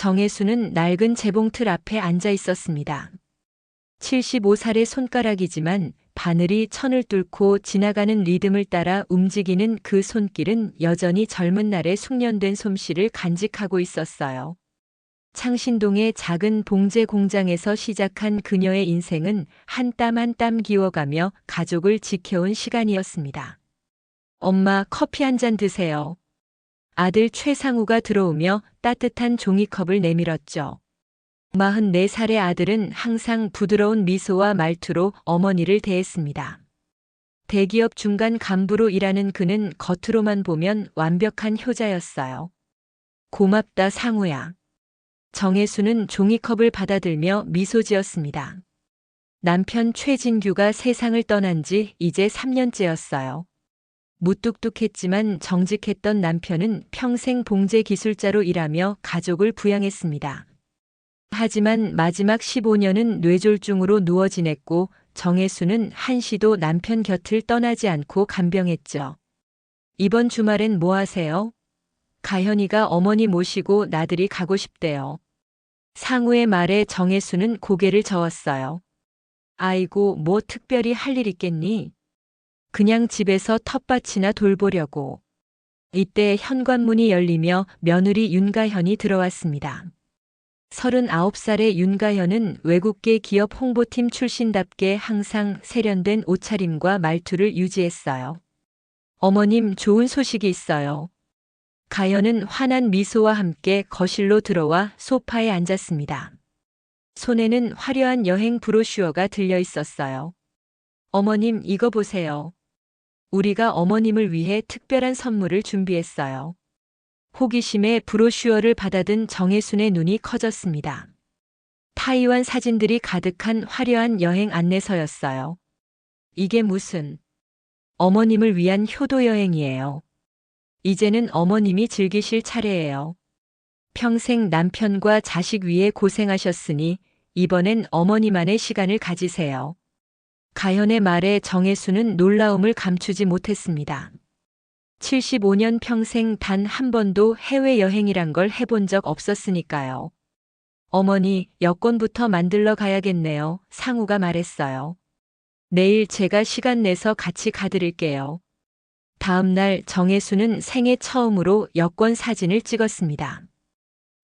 정혜수는 낡은 재봉틀 앞에 앉아 있었습니다. 75살의 손가락이지만 바늘이 천을 뚫고 지나가는 리듬을 따라 움직이는 그 손길은 여전히 젊은 날의 숙련된 솜씨를 간직하고 있었어요. 창신동의 작은 봉제 공장에서 시작한 그녀의 인생은 한 땀 한 땀 기워가며 가족을 지켜온 시간이었습니다. 엄마, 커피 한 잔 드세요. 아들 최상우가 들어오며 따뜻한 종이컵을 내밀었죠. 44살의 아들은 항상 부드러운 미소와 말투로 어머니를 대했습니다. 대기업 중간 간부로 일하는 그는 겉으로만 보면 완벽한 효자였어요. 고맙다, 상우야. 정혜수는 종이컵을 받아들며 미소 지었습니다. 남편 최진규가 세상을 떠난 지 이제 3년째였어요. 무뚝뚝했지만 정직했던 남편은 평생 봉제 기술자로 일하며 가족을 부양했습니다. 하지만 마지막 15년은 뇌졸중으로 누워 지냈고 정혜수는 한시도 남편 곁을 떠나지 않고 간병했죠. 이번 주말엔 뭐 하세요? 가현이가 어머니 모시고 나들이 가고 싶대요. 상우의 말에 정혜수는 고개를 저었어요. 아이고, 뭐 특별히 할 일 있겠니? 그냥 집에서 텃밭이나 돌보려고. 이때 현관문이 열리며 며느리 윤가현이 들어왔습니다. 39살의 윤가현은 외국계 기업 홍보팀 출신답게 항상 세련된 옷차림과 말투를 유지했어요. 어머님, 좋은 소식이 있어요. 가현은 환한 미소와 함께 거실로 들어와 소파에 앉았습니다. 손에는 화려한 여행 브로슈어가 들려 있었어요. 어머님, 이거 보세요. 우리가 어머님을 위해 특별한 선물을 준비했어요. 호기심에 브로슈어를 받아든 정혜순의 눈이 커졌습니다. 타이완 사진들이 가득한 화려한 여행 안내서였어요. 이게 무슨 어머님을 위한 효도 여행이에요. 이제는 어머님이 즐기실 차례예요. 평생 남편과 자식 위해 고생하셨으니 이번엔 어머니만의 시간을 가지세요. 가현의 말에 정혜수는 놀라움을 감추지 못했습니다. 75년 평생 단 한 번도 해외여행이란 걸 해본 적 없었으니까요. 어머니, 여권부터 만들러 가야겠네요. 상우가 말했어요. 내일 제가 시간 내서 같이 가드릴게요. 다음 날 정혜수는 생애 처음으로 여권 사진을 찍었습니다.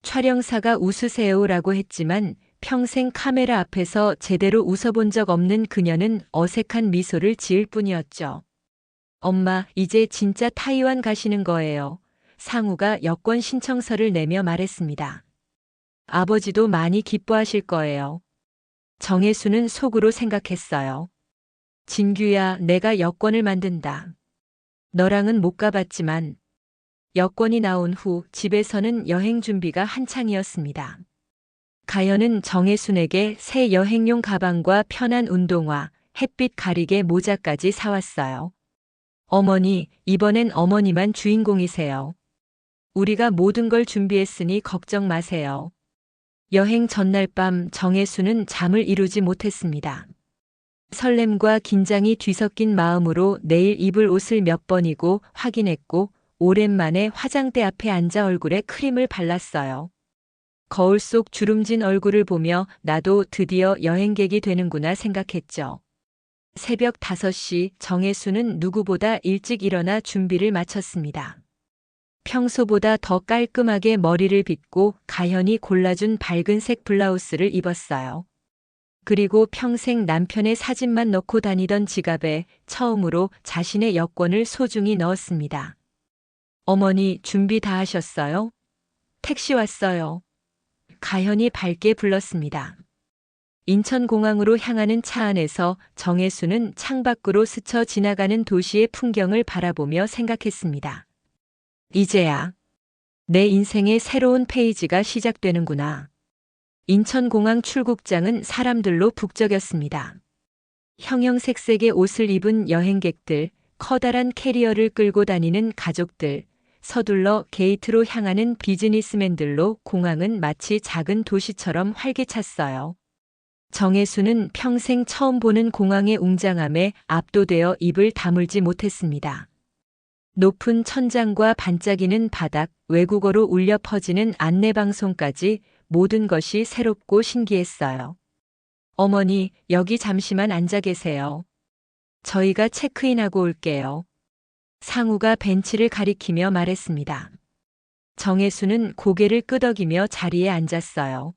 촬영사가 웃으세요라고 했지만 평생 카메라 앞에서 제대로 웃어본 적 없는 그녀는 어색한 미소를 지을 뿐이었죠. 엄마, 이제 진짜 타이완 가시는 거예요. 상우가 여권 신청서를 내며 말했습니다. 아버지도 많이 기뻐하실 거예요. 정혜수는 속으로 생각했어요. 진규야, 내가 여권을 만든다. 너랑은 못 가봤지만 여권이 나온 후 집에서는 여행 준비가 한창이었습니다. 가연은 정혜순에게 새 여행용 가방과 편한 운동화, 햇빛 가리개 모자까지 사왔어요. 어머니, 이번엔 어머니만 주인공이세요. 우리가 모든 걸 준비했으니 걱정 마세요. 여행 전날 밤 정혜수는 잠을 이루지 못했습니다. 설렘과 긴장이 뒤섞인 마음으로 내일 입을 옷을 몇 번이고 확인했고 오랜만에 화장대 앞에 앉아 얼굴에 크림을 발랐어요. 거울 속 주름진 얼굴을 보며 나도 드디어 여행객이 되는구나 생각했죠. 새벽 5시 정혜수는 누구보다 일찍 일어나 준비를 마쳤습니다. 평소보다 더 깔끔하게 머리를 빗고 가현이 골라준 밝은색 블라우스를 입었어요. 그리고 평생 남편의 사진만 넣고 다니던 지갑에 처음으로 자신의 여권을 소중히 넣었습니다. 어머니, 준비 다 하셨어요? 택시 왔어요. 가현이 밝게 불렀습니다. 인천공항으로 향하는 차 안에서 정혜수는 창밖으로 스쳐 지나가는 도시의 풍경을 바라보며 생각했습니다. 이제야 내 인생의 새로운 페이지가 시작되는구나. 인천공항 출국장은 사람들로 북적였습니다. 형형색색의 옷을 입은 여행객들, 커다란 캐리어를 끌고 다니는 가족들, 서둘러 게이트로 향하는 비즈니스맨들로 공항은 마치 작은 도시처럼 활기찼어요. 정혜수는 평생 처음 보는 공항의 웅장함에 압도되어 입을 다물지 못했습니다. 높은 천장과 반짝이는 바닥, 외국어로 울려 퍼지는 안내방송까지 모든 것이 새롭고 신기했어요. 어머니, 여기 잠시만 앉아 계세요. 저희가 체크인하고 올게요. 상우가 벤치를 가리키며 말했습니다. 정혜수는 고개를 끄덕이며 자리에 앉았어요.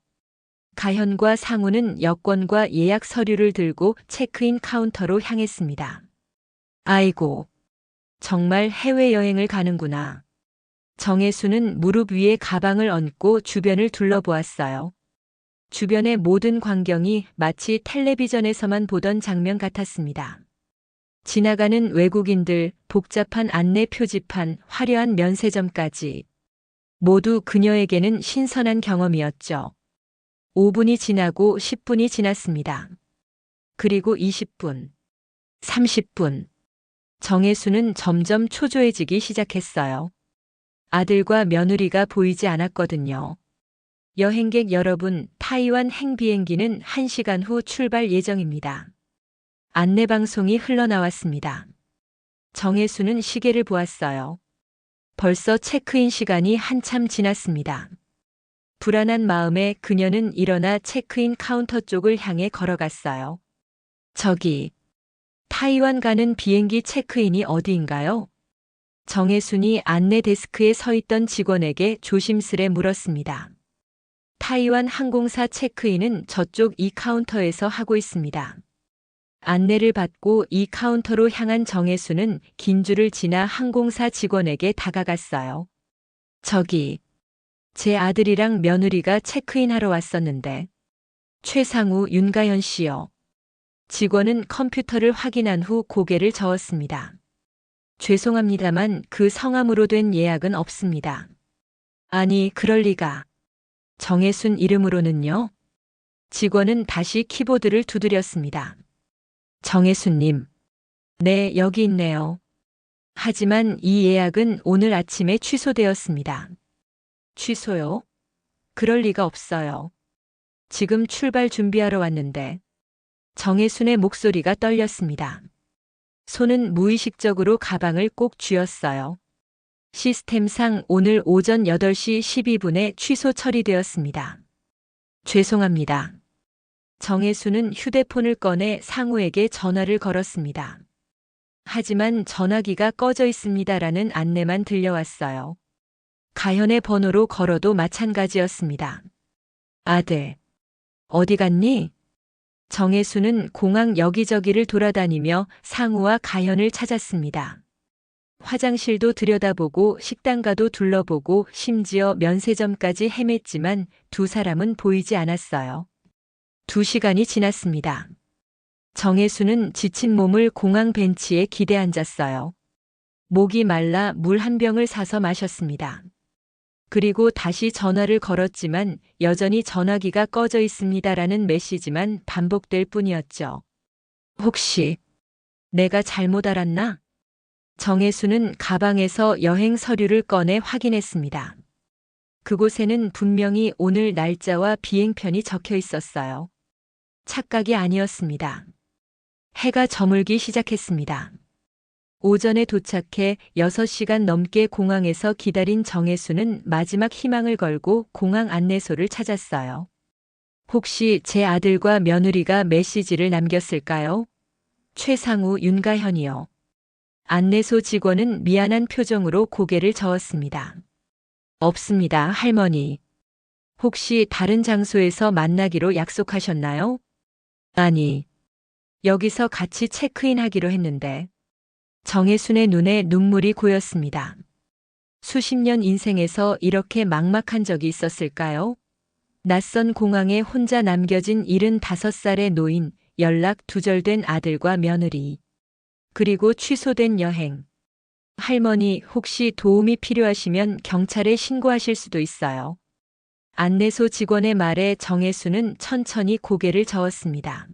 가현과 상우는 여권과 예약 서류를 들고 체크인 카운터로 향했습니다. 아이고, 정말 해외여행을 가는구나. 정혜수는 무릎 위에 가방을 얹고 주변을 둘러보았어요. 주변의 모든 광경이 마치 텔레비전에서만 보던 장면 같았습니다. 지나가는 외국인들, 복잡한 안내 표지판, 화려한 면세점까지 모두 그녀에게는 신선한 경험이었죠. 5분이 지나고 10분이 지났습니다. 그리고 20분, 30분. 정혜수는 점점 초조해지기 시작했어요. 아들과 며느리가 보이지 않았거든요. 여행객 여러분, 타이완 행비행기는 1시간 후 출발 예정입니다. 안내방송이 흘러나왔습니다. 정혜수는 시계를 보았어요. 벌써 체크인 시간이 한참 지났습니다. 불안한 마음에 그녀는 일어나 체크인 카운터 쪽을 향해 걸어갔어요. 저기, 타이완 가는 비행기 체크인이 어디인가요? 정혜순이 안내 데스크에 서 있던 직원에게 조심스레 물었습니다. 타이완 항공사 체크인은 저쪽 이 카운터에서 하고 있습니다. 안내를 받고 이 카운터로 향한 정혜수는 긴 줄을 지나 항공사 직원에게 다가갔어요. 저기, 제 아들이랑 며느리가 체크인하러 왔었는데. 최상우, 윤가현 씨요. 직원은 컴퓨터를 확인한 후 고개를 저었습니다. 죄송합니다만 그 성함으로 된 예약은 없습니다. 아니, 그럴 리가. 정혜순 이름으로는요? 직원은 다시 키보드를 두드렸습니다. 정혜순님. 네, 여기 있네요. 하지만 이 예약은 오늘 아침에 취소되었습니다. 취소요? 그럴 리가 없어요. 지금 출발 준비하러 왔는데. 정혜순의 목소리가 떨렸습니다. 손은 무의식적으로 가방을 꼭 쥐었어요. 시스템상 오늘 오전 8시 12분에 취소 처리되었습니다. 죄송합니다. 정혜수는 휴대폰을 꺼내 상우에게 전화를 걸었습니다. 하지만 전화기가 꺼져 있습니다라는 안내만 들려왔어요. 가현의 번호로 걸어도 마찬가지였습니다. 아들, 어디 갔니? 정혜수는 공항 여기저기를 돌아다니며 상우와 가현을 찾았습니다. 화장실도 들여다보고 식당가도 둘러보고 심지어 면세점까지 헤맸지만 두 사람은 보이지 않았어요. 2시간이 지났습니다. 정혜수는 지친 몸을 공항 벤치에 기대 앉았어요. 목이 말라 물 한 병을 사서 마셨습니다. 그리고 다시 전화를 걸었지만 여전히 전화기가 꺼져 있습니다라는 메시지만 반복될 뿐이었죠. 혹시 내가 잘못 알았나? 정혜수는 가방에서 여행 서류를 꺼내 확인했습니다. 그곳에는 분명히 오늘 날짜와 비행편이 적혀 있었어요. 착각이 아니었습니다. 해가 저물기 시작했습니다. 오전에 도착해 6시간 넘게 공항에서 기다린 정혜수는 마지막 희망을 걸고 공항 안내소를 찾았어요. 혹시 제 아들과 며느리가 메시지를 남겼을까요? 최상우, 윤가현이요. 안내소 직원은 미안한 표정으로 고개를 저었습니다. 없습니다, 할머니. 혹시 다른 장소에서 만나기로 약속하셨나요? 아니, 여기서 같이 체크인하기로 했는데. 정혜순의 눈에 눈물이 고였습니다. 수십 년 인생에서 이렇게 막막한 적이 있었을까요? 낯선 공항에 혼자 남겨진 75살의 노인, 연락 두절된 아들과 며느리. 그리고 취소된 여행. 할머니, 혹시 도움이 필요하시면 경찰에 신고하실 수도 있어요. 안내소 직원의 말에 정혜수는 천천히 고개를 저었습니다.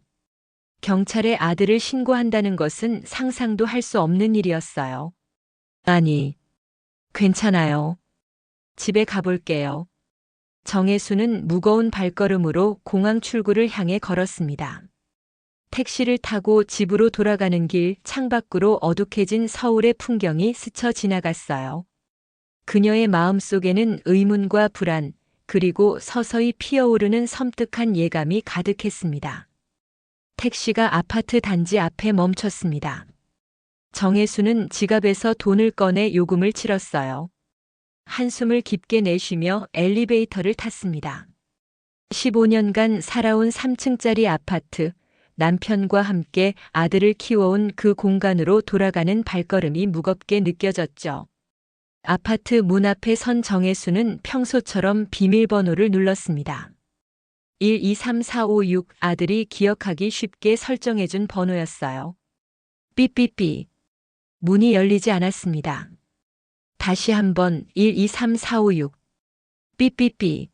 경찰에 아들을 신고한다는 것은 상상도 할 수 없는 일이었어요. 아니, 괜찮아요. 집에 가볼게요. 정혜수는 무거운 발걸음으로 공항 출구를 향해 걸었습니다. 택시를 타고 집으로 돌아가는 길 창밖으로 어둑해진 서울의 풍경이 스쳐 지나갔어요. 그녀의 마음속에는 의문과 불안, 그리고 서서히 피어오르는 섬뜩한 예감이 가득했습니다. 택시가 아파트 단지 앞에 멈췄습니다. 정혜수는 지갑에서 돈을 꺼내 요금을 치렀어요. 한숨을 깊게 내쉬며 엘리베이터를 탔습니다. 15년간 살아온 3층짜리 아파트, 남편과 함께 아들을 키워온 그 공간으로 돌아가는 발걸음이 무겁게 느껴졌죠. 아파트 문 앞에 선 정혜수는 평소처럼 비밀번호를 눌렀습니다. 123456 아들이 기억하기 쉽게 설정해준 번호였어요. 삐삐삐. 문이 열리지 않았습니다. 다시 한번 123456. 삐삐삐.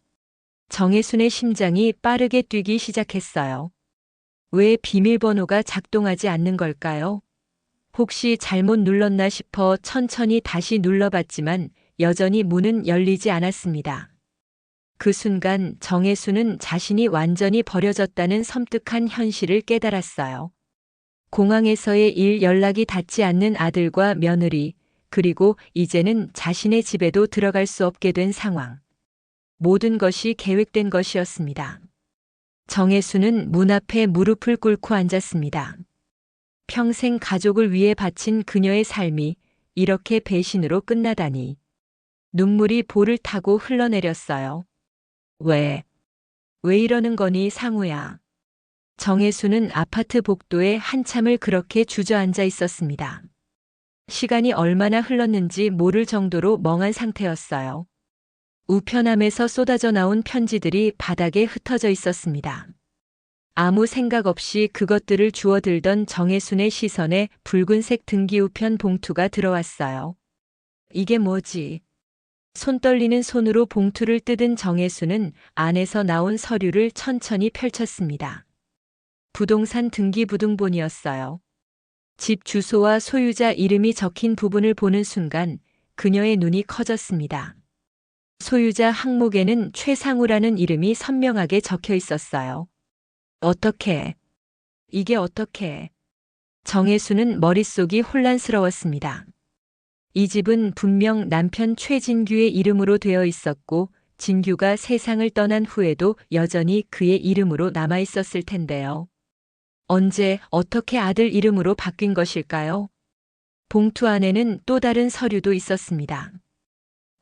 정혜순의 심장이 빠르게 뛰기 시작했어요. 왜 비밀번호가 작동하지 않는 걸까요? 혹시 잘못 눌렀나 싶어 천천히 다시 눌러봤지만 여전히 문은 열리지 않았습니다. 그 순간 정혜수는 자신이 완전히 버려졌다는 섬뜩한 현실을 깨달았어요. 공항에서의 일 연락이 닿지 않는 아들과 며느리, 그리고 이제는 자신의 집에도 들어갈 수 없게 된 상황. 모든 것이 계획된 것이었습니다. 정혜수는 문 앞에 무릎을 꿇고 앉았습니다. 평생 가족을 위해 바친 그녀의 삶이 이렇게 배신으로 끝나다니. 눈물이 볼을 타고 흘러내렸어요. 왜 이러는 거니, 상우야? 정혜수는 아파트 복도에 한참을 그렇게 주저앉아 있었습니다. 시간이 얼마나 흘렀는지 모를 정도로 멍한 상태였어요. 우편함에서 쏟아져 나온 편지들이 바닥에 흩어져 있었습니다. 아무 생각 없이 그것들을 주워들던 정혜순의 시선에 붉은색 등기우편 봉투가 들어왔어요. 이게 뭐지? 손 떨리는 손으로 봉투를 뜯은 정혜순은 안에서 나온 서류를 천천히 펼쳤습니다. 부동산 등기부등본이었어요. 집 주소와 소유자 이름이 적힌 부분을 보는 순간 그녀의 눈이 커졌습니다. 소유자 항목에는 최상우라는 이름이 선명하게 적혀 있었어요. 어떻게? 이게 어떻게? 정혜수는 머릿속이 혼란스러웠습니다. 이 집은 분명 남편 최진규의 이름으로 되어 있었고 진규가 세상을 떠난 후에도 여전히 그의 이름으로 남아 있었을 텐데요. 언제 어떻게 아들 이름으로 바뀐 것일까요? 봉투 안에는 또 다른 서류도 있었습니다.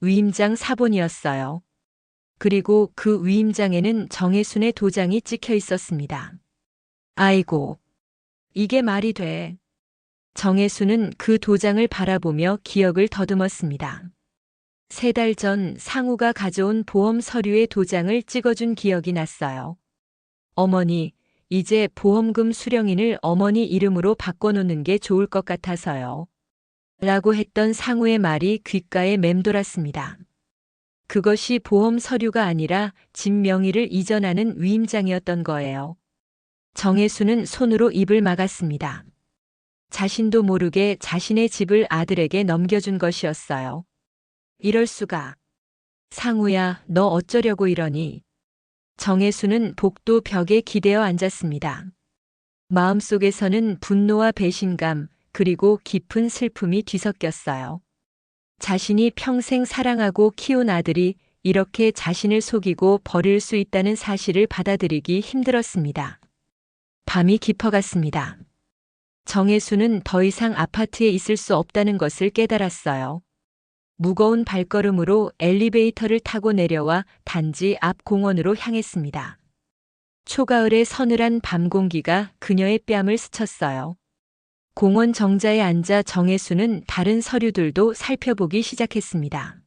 위임장 사본이었어요. 그리고 그 위임장에는 정혜순의 도장이 찍혀 있었습니다. 아이고, 이게 말이 돼. 정혜순은 그 도장을 바라보며 기억을 더듬었습니다. 3달 전 상우가 가져온 보험 서류에 도장을 찍어준 기억이 났어요. 어머니, 이제 보험금 수령인을 어머니 이름으로 바꿔놓는 게 좋을 것 같아서요. 라고 했던 상우의 말이 귓가에 맴돌았습니다. 그것이 보험 서류가 아니라 집 명의를 이전하는 위임장이었던 거예요. 정혜수는 손으로 입을 막았습니다. 자신도 모르게 자신의 집을 아들에게 넘겨준 것이었어요. 이럴 수가. 상우야, 너 어쩌려고 이러니? 정혜수는 복도 벽에 기대어 앉았습니다. 마음속에서는 분노와 배신감, 그리고 깊은 슬픔이 뒤섞였어요. 자신이 평생 사랑하고 키운 아들이 이렇게 자신을 속이고 버릴 수 있다는 사실을 받아들이기 힘들었습니다. 밤이 깊어갔습니다. 정혜수는 더 이상 아파트에 있을 수 없다는 것을 깨달았어요. 무거운 발걸음으로 엘리베이터를 타고 내려와 단지 앞 공원으로 향했습니다. 초가을의 서늘한 밤 공기가 그녀의 뺨을 스쳤어요. 공원 정자에 앉아 정혜수는 다른 서류들도 살펴보기 시작했습니다.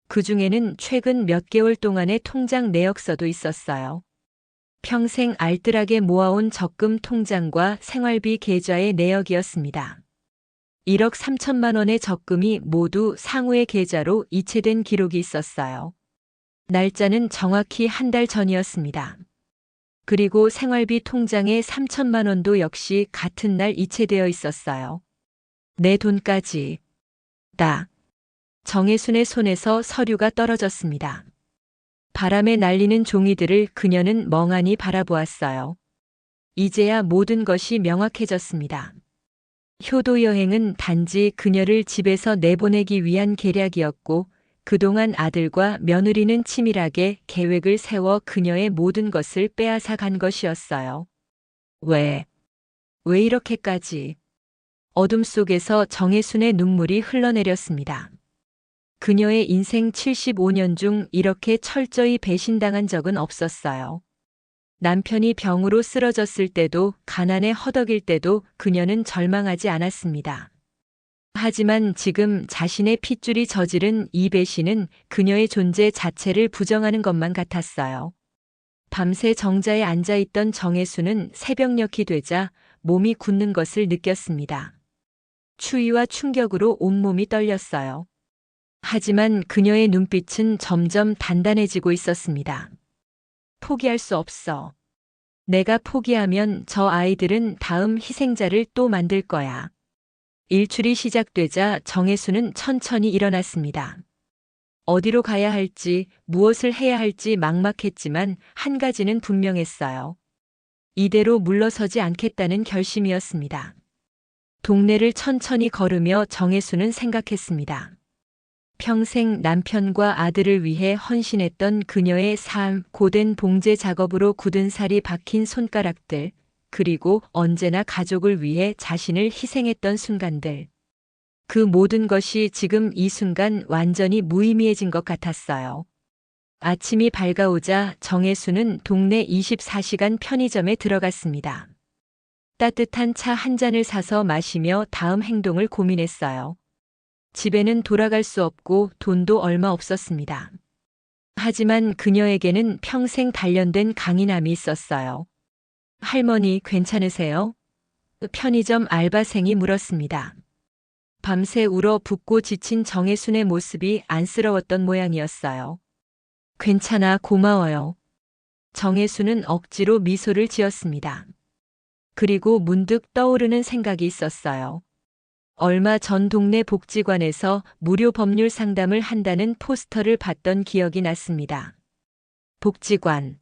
그 중에는 최근 몇 개월 동안의 통장 내역서도 있었어요. 평생 알뜰하게 모아온 적금 통장과 생활비 계좌의 내역이었습니다. 1억 3천만 원의 적금이 모두 상우의 계좌로 이체된 기록이 있었어요. 날짜는 정확히 한 달 전이었습니다. 그리고 생활비 통장에 3천만 원도 역시 같은 날 이체되어 있었어요. 내 돈까지. 딱. 정혜순의 손에서 서류가 떨어졌습니다. 바람에 날리는 종이들을 그녀는 멍하니 바라보았어요. 이제야 모든 것이 명확해졌습니다. 효도 여행은 단지 그녀를 집에서 내보내기 위한 계략이었고, 그동안 아들과 며느리는 치밀하게 계획을 세워 그녀의 모든 것을 빼앗아 간 것이었어요. 왜 이렇게까지? 어둠 속에서 정혜순의 눈물이 흘러내렸습니다. 그녀의 인생 75년 중 이렇게 철저히 배신당한 적은 없었어요. 남편이 병으로 쓰러졌을 때도, 가난에 허덕일 때도 그녀는 절망하지 않았습니다. 하지만 지금 자신의 핏줄이 저지른 이 배신은 그녀의 존재 자체를 부정하는 것만 같았어요. 밤새 정자에 앉아있던 정혜수는 새벽녘이 되자 몸이 굳는 것을 느꼈습니다. 추위와 충격으로 온몸이 떨렸어요. 하지만 그녀의 눈빛은 점점 단단해지고 있었습니다. 포기할 수 없어. 내가 포기하면 저 아이들은 다음 희생자를 또 만들 거야. 일출이 시작되자 정혜수는 천천히 일어났습니다. 어디로 가야 할지, 무엇을 해야 할지 막막했지만 한 가지는 분명했어요. 이대로 물러서지 않겠다는 결심이었습니다. 동네를 천천히 걸으며 정혜수는 생각했습니다. 평생 남편과 아들을 위해 헌신했던 그녀의 삶, 고된 봉제 작업으로 굳은 살이 박힌 손가락들, 그리고 언제나 가족을 위해 자신을 희생했던 순간들. 그 모든 것이 지금 이 순간 완전히 무의미해진 것 같았어요. 아침이 밝아오자 정혜수는 동네 24시간 편의점에 들어갔습니다. 따뜻한 차 한 잔을 사서 마시며 다음 행동을 고민했어요. 집에는 돌아갈 수 없고 돈도 얼마 없었습니다. 하지만 그녀에게는 평생 단련된 강인함이 있었어요. 할머니 괜찮으세요? 편의점 알바생이 물었습니다. 밤새 울어 붓고 지친 정혜순의 모습이 안쓰러웠던 모양이었어요. 괜찮아, 고마워요. 정혜순은 억지로 미소를 지었습니다. 그리고 문득 떠오르는 생각이 있었어요. 얼마 전 동네 복지관에서 무료 법률 상담을 한다는 포스터를 봤던 기억이 났습니다. 복지관.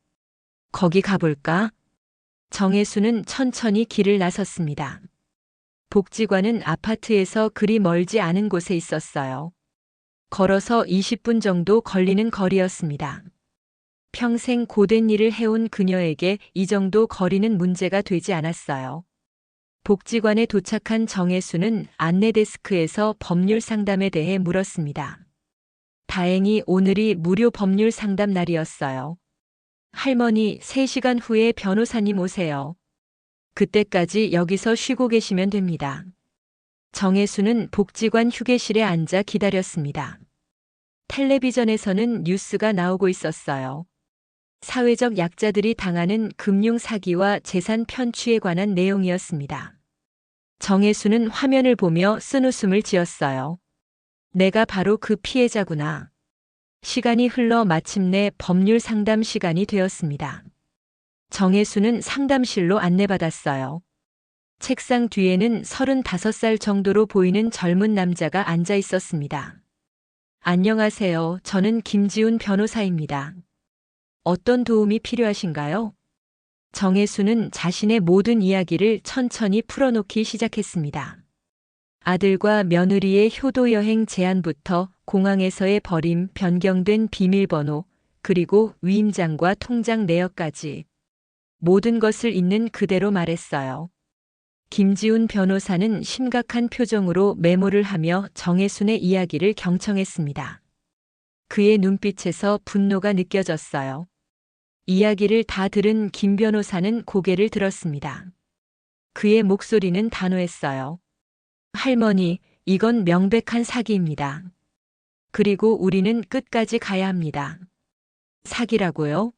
거기 가볼까? 정혜수는 천천히 길을 나섰습니다. 복지관은 아파트에서 그리 멀지 않은 곳에 있었어요. 걸어서 20분 정도 걸리는 거리였습니다. 평생 고된 일을 해온 그녀에게 이 정도 거리는 문제가 되지 않았어요. 복지관에 도착한 정혜수는 안내 데스크에서 법률 상담에 대해 물었습니다. 다행히 오늘이 무료 법률 상담 날이었어요. 할머니, 3시간 후에 변호사님 오세요. 그때까지 여기서 쉬고 계시면 됩니다. 정혜수는 복지관 휴게실에 앉아 기다렸습니다. 텔레비전에서는 뉴스가 나오고 있었어요. 사회적 약자들이 당하는 금융 사기와 재산 편취에 관한 내용이었습니다. 정혜수는 화면을 보며 쓴웃음을 지었어요. 내가 바로 그 피해자구나. 시간이 흘러 마침내 법률 상담 시간이 되었습니다. 정혜수는 상담실로 안내받았어요. 책상 뒤에는 35살 정도로 보이는 젊은 남자가 앉아 있었습니다. 안녕하세요. 저는 김지훈 변호사입니다. 어떤 도움이 필요하신가요? 정혜수는 자신의 모든 이야기를 천천히 풀어놓기 시작했습니다. 아들과 며느리의 효도 여행 제안부터 공항에서의 버림, 변경된 비밀번호, 그리고 위임장과 통장 내역까지 모든 것을 있는 그대로 말했어요. 김지훈 변호사는 심각한 표정으로 메모를 하며 정혜순의 이야기를 경청했습니다. 그의 눈빛에서 분노가 느껴졌어요. 이야기를 다 들은 김 변호사는 고개를 들었습니다. 그의 목소리는 단호했어요. 할머니, 이건 명백한 사기입니다. 그리고 우리는 끝까지 가야 합니다. 사기라고요?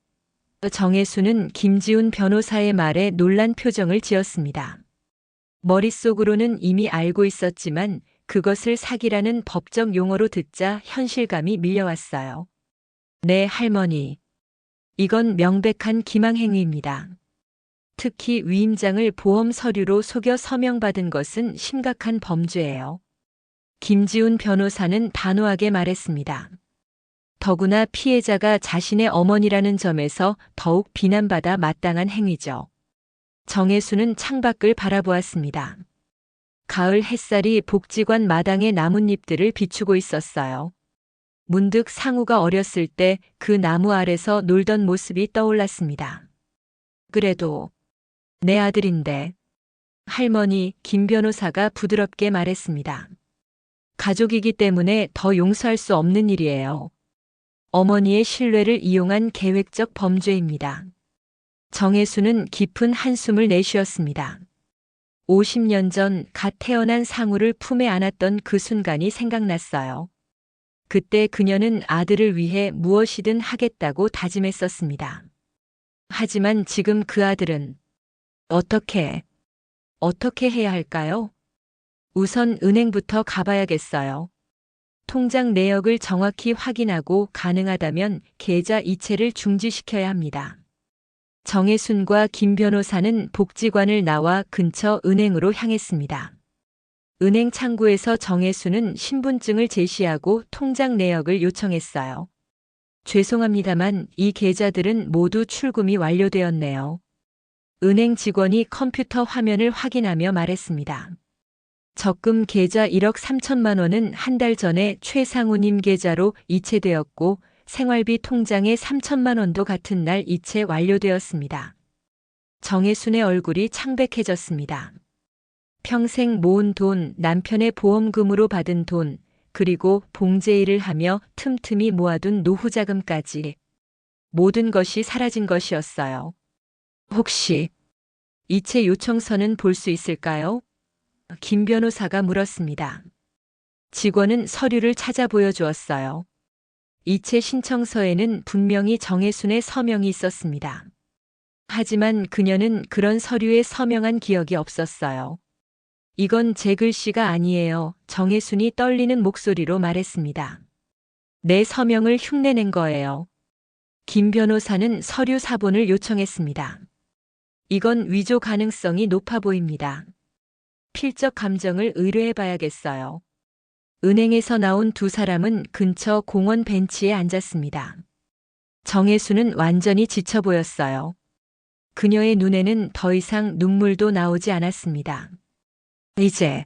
정혜수는 김지훈 변호사의 말에 놀란 표정을 지었습니다. 머릿속으로는 이미 알고 있었지만 그것을 사기라는 법적 용어로 듣자 현실감이 밀려왔어요. 네, 할머니. 이건 명백한 기망행위입니다. 특히 위임장을 보험 서류로 속여 서명받은 것은 심각한 범죄예요. 김지훈 변호사는 단호하게 말했습니다. 더구나 피해자가 자신의 어머니라는 점에서 더욱 비난받아 마땅한 행위죠. 정혜수는 창밖을 바라보았습니다. 가을 햇살이 복지관 마당의 나뭇잎들을 비추고 있었어요. 문득 상우가 어렸을 때 그 나무 아래서 놀던 모습이 떠올랐습니다. 그래도 내 아들인데. 할머니 김 변호사가 부드럽게 말했습니다. 가족이기 때문에 더 용서할 수 없는 일이에요. 어머니의 신뢰를 이용한 계획적 범죄입니다. 정혜수는 깊은 한숨을 내쉬었습니다. 50년 전 갓 태어난 상우를 품에 안았던 그 순간이 생각났어요. 그때 그녀는 아들을 위해 무엇이든 하겠다고 다짐했었습니다. 하지만 지금 그 아들은 어떻게 해야 할까요? 우선 은행부터 가봐야겠어요. 통장 내역을 정확히 확인하고 가능하다면 계좌 이체를 중지시켜야 합니다. 정혜순과 김 변호사는 복지관을 나와 근처 은행으로 향했습니다. 은행 창구에서 정혜순은 신분증을 제시하고 통장 내역을 요청했어요. 죄송합니다만 이 계좌들은 모두 출금이 완료되었네요. 은행 직원이 컴퓨터 화면을 확인하며 말했습니다. 적금 계좌 1억 3천만 원은 한 달 전에 최상우님 계좌로 이체되었고 생활비 통장에 3천만 원도 같은 날 이체 완료되었습니다. 정혜순의 얼굴이 창백해졌습니다. 평생 모은 돈, 남편의 보험금으로 받은 돈, 그리고 봉제 일을 하며 틈틈이 모아둔 노후 자금까지 모든 것이 사라진 것이었어요. 혹시 이체 요청서는 볼 수 있을까요? 김 변호사가 물었습니다. 직원은 서류를 찾아 보여주었어요. 이체 신청서에는 분명히 정혜순의 서명이 있었습니다. 하지만 그녀는 그런 서류에 서명한 기억이 없었어요. 이건 제 글씨가 아니에요. 정혜순이 떨리는 목소리로 말했습니다. 내 서명을 흉내낸 거예요. 김 변호사는 서류 사본을 요청했습니다. 이건 위조 가능성이 높아 보입니다. 필적 감정을 의뢰해 봐야겠어요. 은행에서 나온 두 사람은 근처 공원 벤치에 앉았습니다. 정혜수는 완전히 지쳐 보였어요. 그녀의 눈에는 더 이상 눈물도 나오지 않았습니다. 이제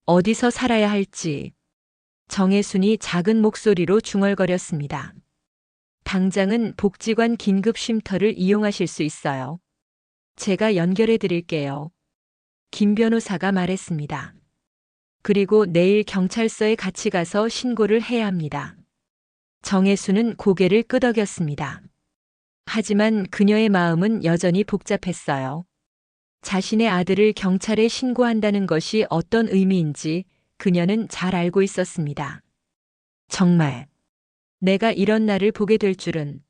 어디서 살아야 할지 정혜순이 작은 목소리로 중얼거렸습니다. 당장은 복지관 긴급 쉼터를 이용하실 수 있어요. 제가 연결해 드릴게요. 김 변호사가 말했습니다. 그리고 내일 경찰서에 같이 가서 신고를 해야 합니다. 정혜수는 고개를 끄덕였습니다. 하지만 그녀의 마음은 여전히 복잡했어요. 자신의 아들을 경찰에 신고한다는 것이 어떤 의미인지 그녀는 잘 알고 있었습니다. 정말 내가 이런 날을 보게 될 줄은.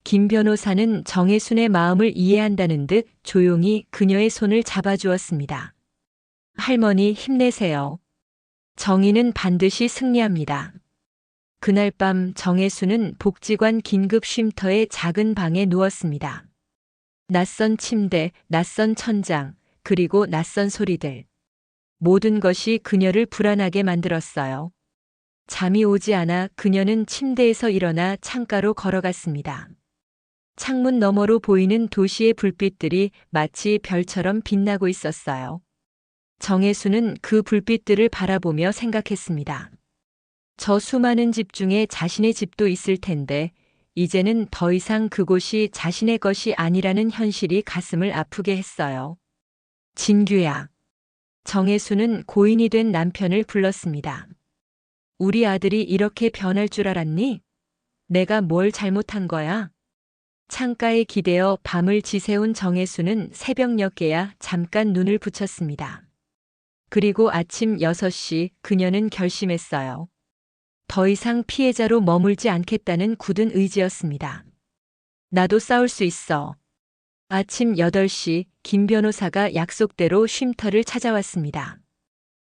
김 변호사는 정혜순의 마음을 이해한다는 듯 조용히 그녀의 손을 잡아주었습니다. 할머니 힘내세요. 정의는 반드시 승리합니다. 그날 밤 정혜순은 복지관 긴급 쉼터의 작은 방에 누웠습니다. 낯선 침대, 낯선 천장, 그리고 낯선 소리들. 모든 것이 그녀를 불안하게 만들었어요. 잠이 오지 않아 그녀는 침대에서 일어나 창가로 걸어갔습니다. 창문 너머로 보이는 도시의 불빛들이 마치 별처럼 빛나고 있었어요. 정혜수는 그 불빛들을 바라보며 생각했습니다. 저 수많은 집 중에 자신의 집도 있을 텐데 이제는 더 이상 그곳이 자신의 것이 아니라는 현실이 가슴을 아프게 했어요. 진규야. 정혜수는 고인이 된 남편을 불렀습니다. 우리 아들이 이렇게 변할 줄 알았니? 내가 뭘 잘못한 거야? 창가에 기대어 밤을 지새운 정혜수는 새벽녘에야 잠깐 눈을 붙였습니다. 그리고 아침 6시 그녀는 결심했어요. 더 이상 피해자로 머물지 않겠다는 굳은 의지였습니다. 나도 싸울 수 있어. 아침 8시 김 변호사가 약속대로 쉼터를 찾아왔습니다.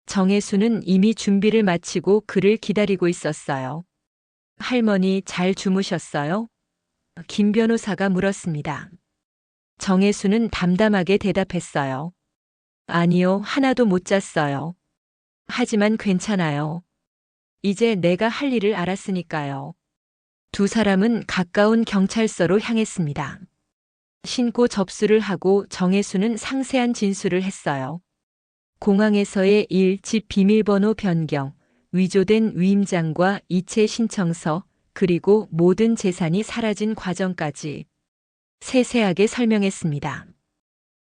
정혜수는 이미 준비를 마치고 그를 기다리고 있었어요. 할머니 잘 주무셨어요? 김 변호사가 물었습니다. 정혜수는 담담하게 대답했어요. 아니요, 하나도 못 잤어요. 하지만 괜찮아요. 이제 내가 할 일을 알았으니까요. 두 사람은 가까운 경찰서로 향했습니다. 신고 접수를 하고 정혜수는 상세한 진술을 했어요. 공항에서의 일, 집 비밀번호 변경, 위조된 위임장과 이체 신청서, 그리고 모든 재산이 사라진 과정까지 세세하게 설명했습니다.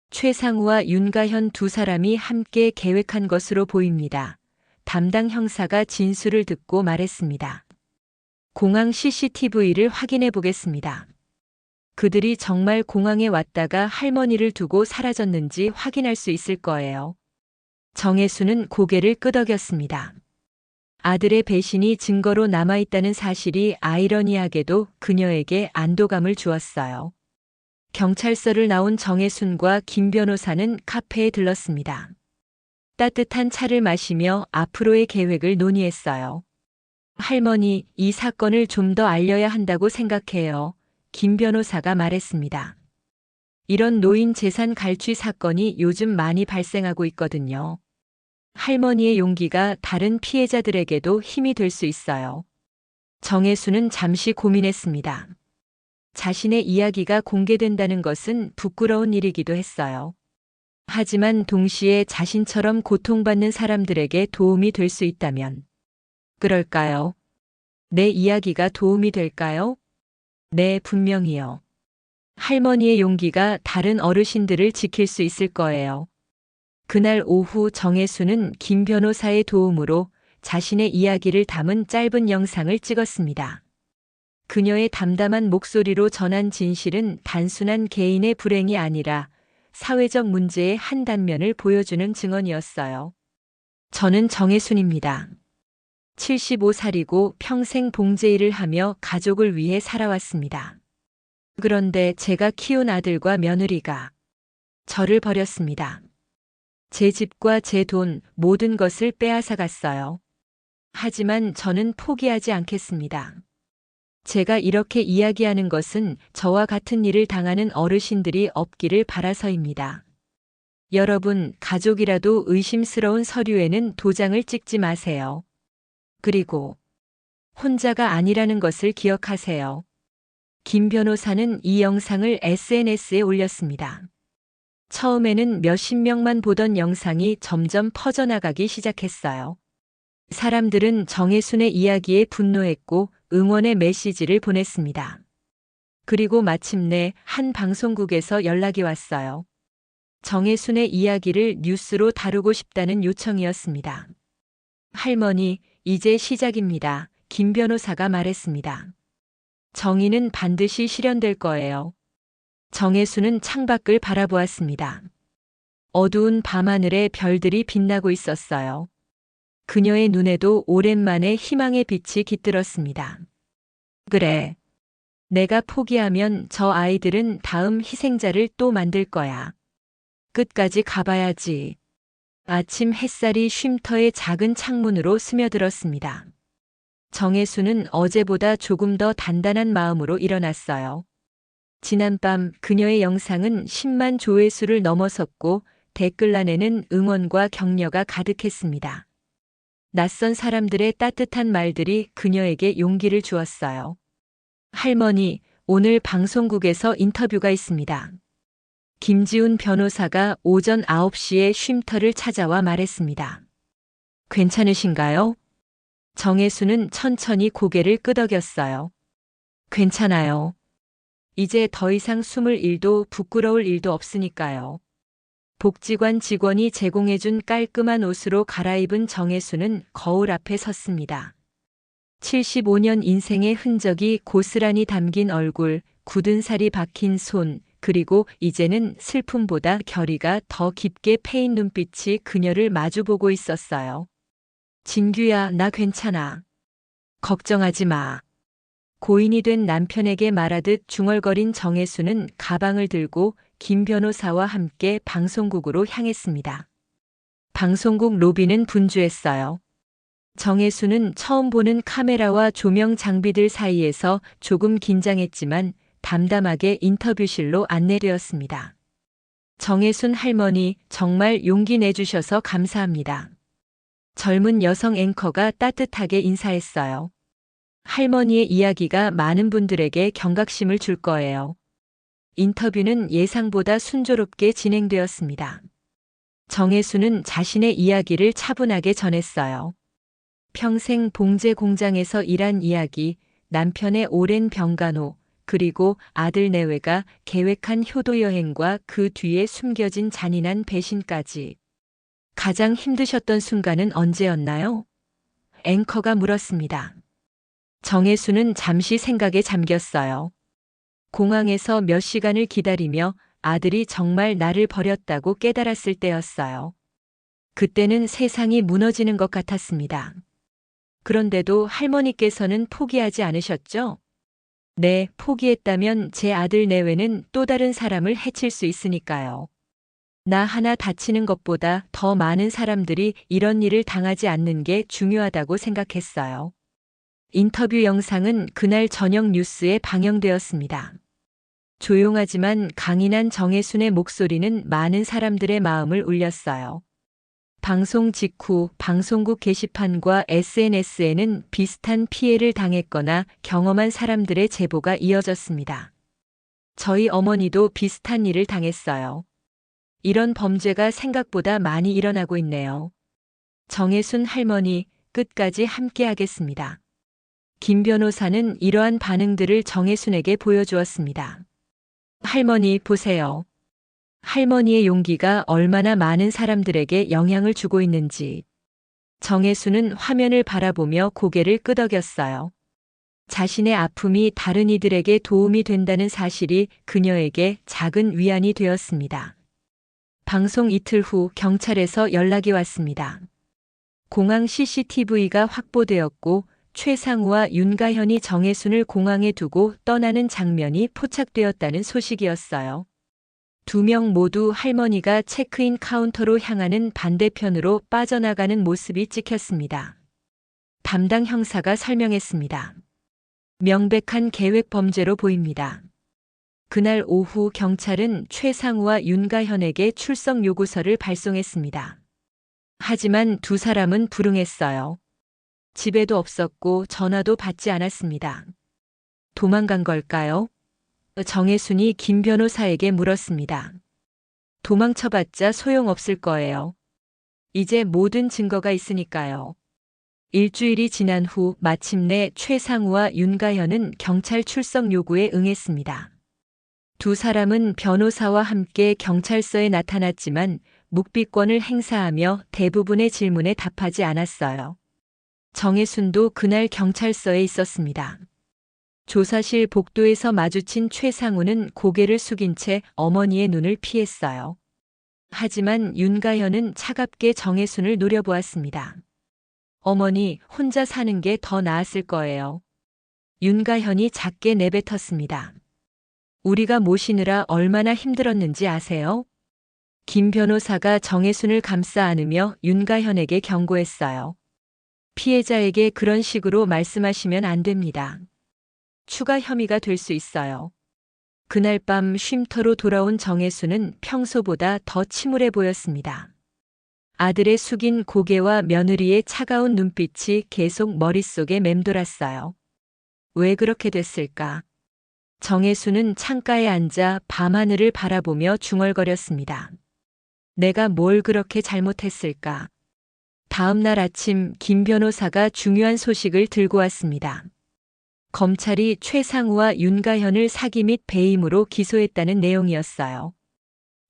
최상우와 윤가현 두 사람이 함께 계획한 것으로 보입니다. 담당 형사가 진술을 듣고 말했습니다. 공항 CCTV를 확인해 보겠습니다. 그들이 정말 공항에 왔다가 할머니를 두고 사라졌는지 확인할 수 있을 거예요. 정혜수는 고개를 끄덕였습니다. 아들의 배신이 증거로 남아있다는 사실이 아이러니하게도 그녀에게 안도감을 주었어요. 경찰서를 나온 정혜순과 김 변호사는 카페에 들렀습니다. 따뜻한 차를 마시며 앞으로의 계획을 논의했어요. 할머니, 이 사건을 좀 더 알려야 한다고 생각해요. 김 변호사가 말했습니다. 이런 노인 재산 갈취 사건이 요즘 많이 발생하고 있거든요. 할머니의 용기가 다른 피해자들에게도 힘이 될 수 있어요. 정혜수는 잠시 고민했습니다. 자신의 이야기가 공개된다는 것은 부끄러운 일이기도 했어요. 하지만 동시에 자신처럼 고통받는 사람들에게 도움이 될 수 있다면. 그럴까요? 내 이야기가 도움이 될까요? 네, 분명히요. 할머니의 용기가 다른 어르신들을 지킬 수 있을 거예요. 그날 오후 정혜수는 김 변호사의 도움으로 자신의 이야기를 담은 짧은 영상을 찍었습니다. 그녀의 담담한 목소리로 전한 진실은 단순한 개인의 불행이 아니라 사회적 문제의 한 단면을 보여주는 증언이었어요. 저는 정혜순입니다. 75살이고 평생 봉제일을 하며 가족을 위해 살아왔습니다. 그런데 제가 키운 아들과 며느리가 저를 버렸습니다. 제 집과 제 돈, 모든 것을 빼앗아 갔어요. 하지만 저는 포기하지 않겠습니다. 제가 이렇게 이야기하는 것은 저와 같은 일을 당하는 어르신들이 없기를 바라서입니다. 여러분, 가족이라도 의심스러운 서류에는 도장을 찍지 마세요. 그리고 혼자가 아니라는 것을 기억하세요. 김 변호사는 이 영상을 SNS에 올렸습니다. 처음에는 몇십 명만 보던 영상이 점점 퍼져나가기 시작했어요. 사람들은 정혜순의 이야기에 분노했고 응원의 메시지를 보냈습니다. 그리고 마침내 한 방송국에서 연락이 왔어요. 정혜순의 이야기를 뉴스로 다루고 싶다는 요청이었습니다. 할머니, 이제 시작입니다. 김 변호사가 말했습니다. 정의는 반드시 실현될 거예요. 정혜수는 창밖을 바라보았습니다. 어두운 밤하늘에 별들이 빛나고 있었어요. 그녀의 눈에도 오랜만에 희망의 빛이 깃들었습니다. 그래. 내가 포기하면 저 아이들은 다음 희생자를 또 만들 거야. 끝까지 가봐야지. 아침 햇살이 쉼터의 작은 창문으로 스며들었습니다. 정혜수는 어제보다 조금 더 단단한 마음으로 일어났어요. 지난밤 그녀의 영상은 10만 조회수를 넘어섰고 댓글란에는 응원과 격려가 가득했습니다. 낯선 사람들의 따뜻한 말들이 그녀에게 용기를 주었어요. 할머니, 오늘 방송국에서 인터뷰가 있습니다. 김지훈 변호사가 오전 9시에 쉼터를 찾아와 말했습니다. 괜찮으신가요? 정혜수는 천천히 고개를 끄덕였어요. 괜찮아요. 이제 더 이상 숨을 일도 부끄러울 일도 없으니까요. 복지관 직원이 제공해준 깔끔한 옷으로 갈아입은 정혜수는 거울 앞에 섰습니다. 75년 인생의 흔적이 고스란히 담긴 얼굴, 굳은 살이 박힌 손, 그리고 이제는 슬픔보다 결의가 더 깊게 패인 눈빛이 그녀를 마주보고 있었어요. 진규야, 나 괜찮아. 걱정하지 마. 고인이 된 남편에게 말하듯 중얼거린 정혜수는 가방을 들고 김 변호사와 함께 방송국으로 향했습니다. 방송국 로비는 분주했어요. 정혜수는 처음 보는 카메라와 조명 장비들 사이에서 조금 긴장했지만 담담하게 인터뷰실로 안내되었습니다. 정혜순 할머니, 정말 용기 내주셔서 감사합니다. 젊은 여성 앵커가 따뜻하게 인사했어요. 할머니의 이야기가 많은 분들에게 경각심을 줄 거예요. 인터뷰는 예상보다 순조롭게 진행되었습니다. 정혜수는 자신의 이야기를 차분하게 전했어요. 평생 봉제 공장에서 일한 이야기, 남편의 오랜 병간호, 그리고 아들 내외가 계획한 효도 여행과 그 뒤에 숨겨진 잔인한 배신까지. 가장 힘드셨던 순간은 언제였나요? 앵커가 물었습니다. 정혜수는 잠시 생각에 잠겼어요. 공항에서 몇 시간을 기다리며 아들이 정말 나를 버렸다고 깨달았을 때였어요. 그때는 세상이 무너지는 것 같았습니다. 그런데도 할머니께서는 포기하지 않으셨죠? 네, 포기했다면 제 아들 내외는 또 다른 사람을 해칠 수 있으니까요. 나 하나 다치는 것보다 더 많은 사람들이 이런 일을 당하지 않는 게 중요하다고 생각했어요. 인터뷰 영상은 그날 저녁 뉴스에 방영되었습니다. 조용하지만 강인한 정혜순의 목소리는 많은 사람들의 마음을 울렸어요. 방송 직후 방송국 게시판과 SNS에는 비슷한 피해를 당했거나 경험한 사람들의 제보가 이어졌습니다. 저희 어머니도 비슷한 일을 당했어요. 이런 범죄가 생각보다 많이 일어나고 있네요. 정혜순 할머니, 끝까지 함께하겠습니다. 김 변호사는 이러한 반응들을 정혜순에게 보여주었습니다. 할머니, 보세요. 할머니의 용기가 얼마나 많은 사람들에게 영향을 주고 있는지. 정혜수는 화면을 바라보며 고개를 끄덕였어요. 자신의 아픔이 다른 이들에게 도움이 된다는 사실이 그녀에게 작은 위안이 되었습니다. 방송 이틀 후 경찰에서 연락이 왔습니다. 공항 CCTV가 확보되었고 최상우와 윤가현이 정혜순을 공항에 두고 떠나는 장면이 포착되었다는 소식이었어요. 두 명 모두 할머니가 체크인 카운터로 향하는 반대편으로 빠져나가는 모습이 찍혔습니다. 담당 형사가 설명했습니다. 명백한 계획 범죄로 보입니다. 그날 오후 경찰은 최상우와 윤가현에게 출석 요구서를 발송했습니다. 하지만 두 사람은 불응했어요. 집에도 없었고 전화도 받지 않았습니다. 도망간 걸까요? 정혜순이 김 변호사에게 물었습니다. 도망쳐봤자 소용없을 거예요. 이제 모든 증거가 있으니까요. 일주일이 지난 후 마침내 최상우와 윤가현은 경찰 출석 요구에 응했습니다. 두 사람은 변호사와 함께 경찰서에 나타났지만 묵비권을 행사하며 대부분의 질문에 답하지 않았어요. 정혜순도 그날 경찰서에 있었습니다. 조사실 복도에서 마주친 최상우는 고개를 숙인 채 어머니의 눈을 피했어요. 하지만 윤가현은 차갑게 정혜순을 노려보았습니다. 어머니, 혼자 사는 게 더 나았을 거예요. 윤가현이 작게 내뱉었습니다. 우리가 모시느라 얼마나 힘들었는지 아세요? 김 변호사가 정혜순을 감싸 안으며 윤가현에게 경고했어요. 피해자에게 그런 식으로 말씀하시면 안 됩니다. 추가 혐의가 될 수 있어요. 그날 밤 쉼터로 돌아온 정혜수는 평소보다 더 침울해 보였습니다. 아들의 숙인 고개와 며느리의 차가운 눈빛이 계속 머릿속에 맴돌았어요. 왜 그렇게 됐을까? 정혜수는 창가에 앉아 밤하늘을 바라보며 중얼거렸습니다. 내가 뭘 그렇게 잘못했을까? 다음 날 아침 김 변호사가 중요한 소식을 들고 왔습니다. 검찰이 최상우와 윤가현을 사기 및 배임으로 기소했다는 내용이었어요.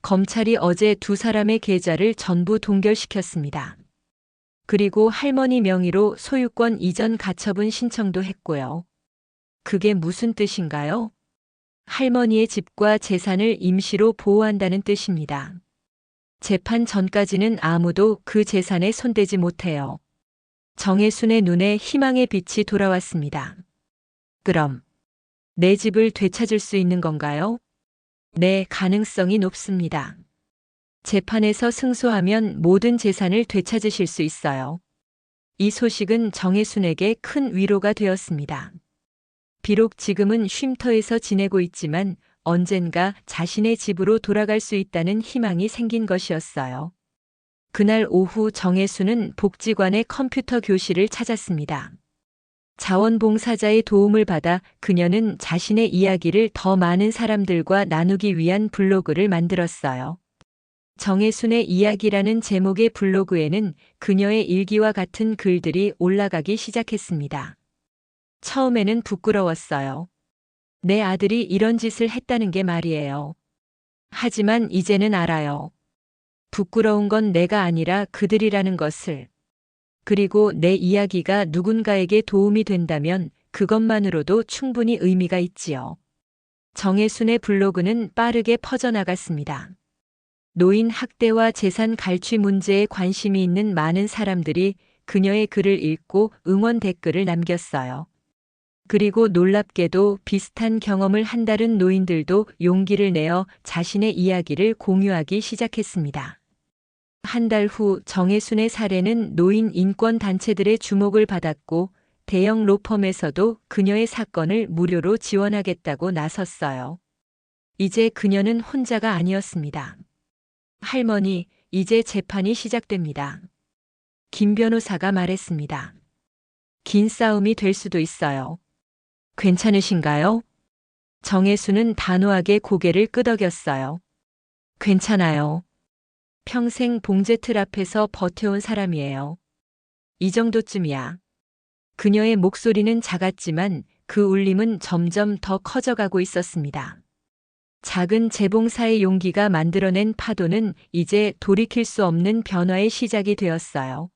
검찰이 어제 두 사람의 계좌를 전부 동결시켰습니다. 그리고 할머니 명의로 소유권 이전 가처분 신청도 했고요. 그게 무슨 뜻인가요? 할머니의 집과 재산을 임시로 보호한다는 뜻입니다. 재판 전까지는 아무도 그 재산에 손대지 못해요. 정혜순의 눈에 희망의 빛이 돌아왔습니다. 그럼 내 집을 되찾을 수 있는 건가요? 네, 가능성이 높습니다. 재판에서 승소하면 모든 재산을 되찾으실 수 있어요. 이 소식은 정혜순에게 큰 위로가 되었습니다. 비록 지금은 쉼터에서 지내고 있지만 언젠가 자신의 집으로 돌아갈 수 있다는 희망이 생긴 것이었어요. 그날 오후 정혜순은 복지관의 컴퓨터 교실을 찾았습니다. 자원봉사자의 도움을 받아 그녀는 자신의 이야기를 더 많은 사람들과 나누기 위한 블로그를 만들었어요. 정혜순의 이야기라는 제목의 블로그에는 그녀의 일기와 같은 글들이 올라가기 시작했습니다. 처음에는 부끄러웠어요. 내 아들이 이런 짓을 했다는 게 말이에요. 하지만 이제는 알아요. 부끄러운 건 내가 아니라 그들이라는 것을. 그리고 내 이야기가 누군가에게 도움이 된다면 그것만으로도 충분히 의미가 있지요. 정혜순의 블로그는 빠르게 퍼져나갔습니다. 노인 학대와 재산 갈취 문제에 관심이 있는 많은 사람들이 그녀의 글을 읽고 응원 댓글을 남겼어요. 그리고 놀랍게도 비슷한 경험을 한 다른 노인들도 용기를 내어 자신의 이야기를 공유하기 시작했습니다. 한 달 후 정혜순의 사례는 노인 인권 단체들의 주목을 받았고 대형 로펌에서도 그녀의 사건을 무료로 지원하겠다고 나섰어요. 이제 그녀는 혼자가 아니었습니다. 할머니, 이제 재판이 시작됩니다. 김 변호사가 말했습니다. 긴 싸움이 될 수도 있어요. 괜찮으신가요? 정혜순은 단호하게 고개를 끄덕였어요. 괜찮아요. 평생 봉제틀 앞에서 버텨온 사람이에요. 이 정도쯤이야. 그녀의 목소리는 작았지만 그 울림은 점점 더 커져가고 있었습니다. 작은 재봉사의 용기가 만들어낸 파도는 이제 돌이킬 수 없는 변화의 시작이 되었어요.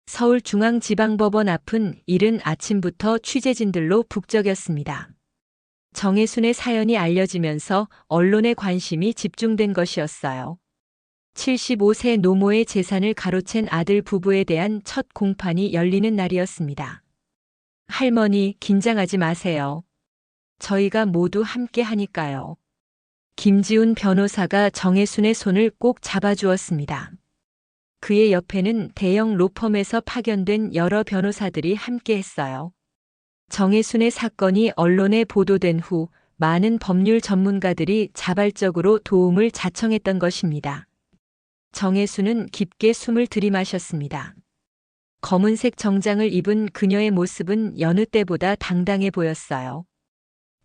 서울중앙지방법원 앞은 이른 아침부터 취재진들로 북적였습니다. 정혜순의 사연이 알려지면서 언론의 관심이 집중된 것이었어요. 75세 노모의 재산을 가로챈 아들 부부에 대한 첫 공판이 열리는 날이었습니다. 할머니, 긴장하지 마세요. 저희가 모두 함께 하니까요. 김지훈 변호사가 정혜순의 손을 꼭 잡아주었습니다. 그의 옆에는 대형 로펌에서 파견된 여러 변호사들이 함께했어요. 정혜순의 사건이 언론에 보도된 후 많은 법률 전문가들이 자발적으로 도움을 자청했던 것입니다. 정혜순은 깊게 숨을 들이마셨습니다. 검은색 정장을 입은 그녀의 모습은 여느 때보다 당당해 보였어요.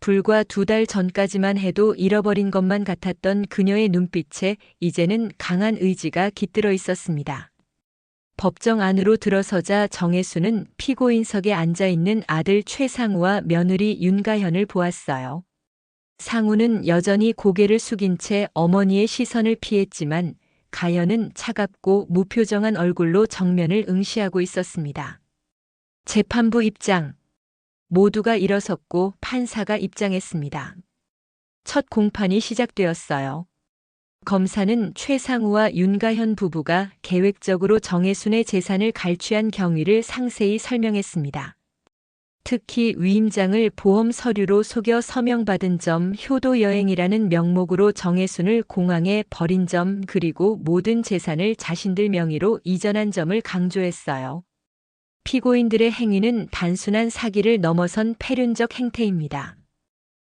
불과 2달 전까지만 해도 잃어버린 것만 같았던 그녀의 눈빛에 이제는 강한 의지가 깃들어 있었습니다. 법정 안으로 들어서자 정혜순은 피고인석에 앉아있는 아들 최상우와 며느리 윤가현을 보았어요. 상우는 여전히 고개를 숙인 채 어머니의 시선을 피했지만 가현은 차갑고 무표정한 얼굴로 정면을 응시하고 있었습니다. 재판부 입장. 모두가 일어섰고 판사가 입장했습니다. 첫 공판이 시작되었어요. 검사는 최상우와 윤가현 부부가 계획적으로 정혜순의 재산을 갈취한 경위를 상세히 설명했습니다. 특히 위임장을 보험 서류로 속여 서명받은 점, 효도 여행이라는 명목으로 정혜순을 공항에 버린 점, 그리고 모든 재산을 자신들 명의로 이전한 점을 강조했어요. 피고인들의 행위는 단순한 사기를 넘어선 패륜적 행태입니다.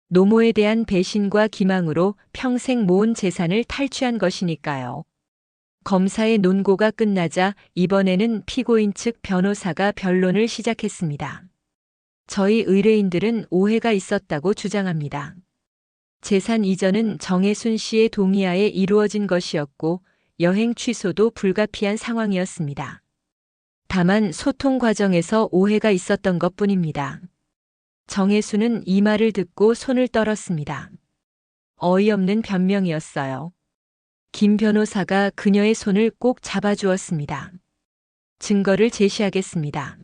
노모에 대한 배신과 기망으로 평생 모은 재산을 탈취한 것이니까요. 검사의 논고가 끝나자 이번에는 피고인 측 변호사가 변론을 시작했습니다. 저희 의뢰인들은 오해가 있었다고 주장합니다. 재산 이전은 정혜순 씨의 동의하에 이루어진 것이었고 여행 취소도 불가피한 상황이었습니다. 다만 소통 과정에서 오해가 있었던 것뿐입니다. 정혜순은 이 말을 듣고 손을 떨었습니다. 어이없는 변명이었어요. 김 변호사가 그녀의 손을 꼭 잡아주었습니다. 증거를 제시하겠습니다.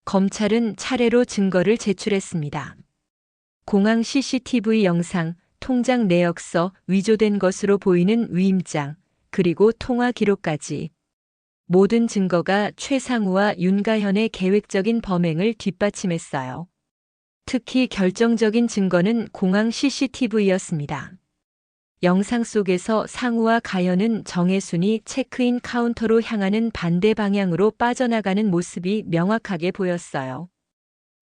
검찰은 차례로 증거를 제출했습니다. 공항 CCTV 영상, 통장 내역서, 위조된 것으로 보이는 위임장, 그리고 통화 기록까지. 모든 증거가 최상우와 윤가현의 계획적인 범행을 뒷받침했어요. 특히 결정적인 증거는 공항 CCTV였습니다. 영상 속에서 상우와 가현은 정혜순이 체크인 카운터로 향하는 반대 방향으로 빠져나가는 모습이 명확하게 보였어요.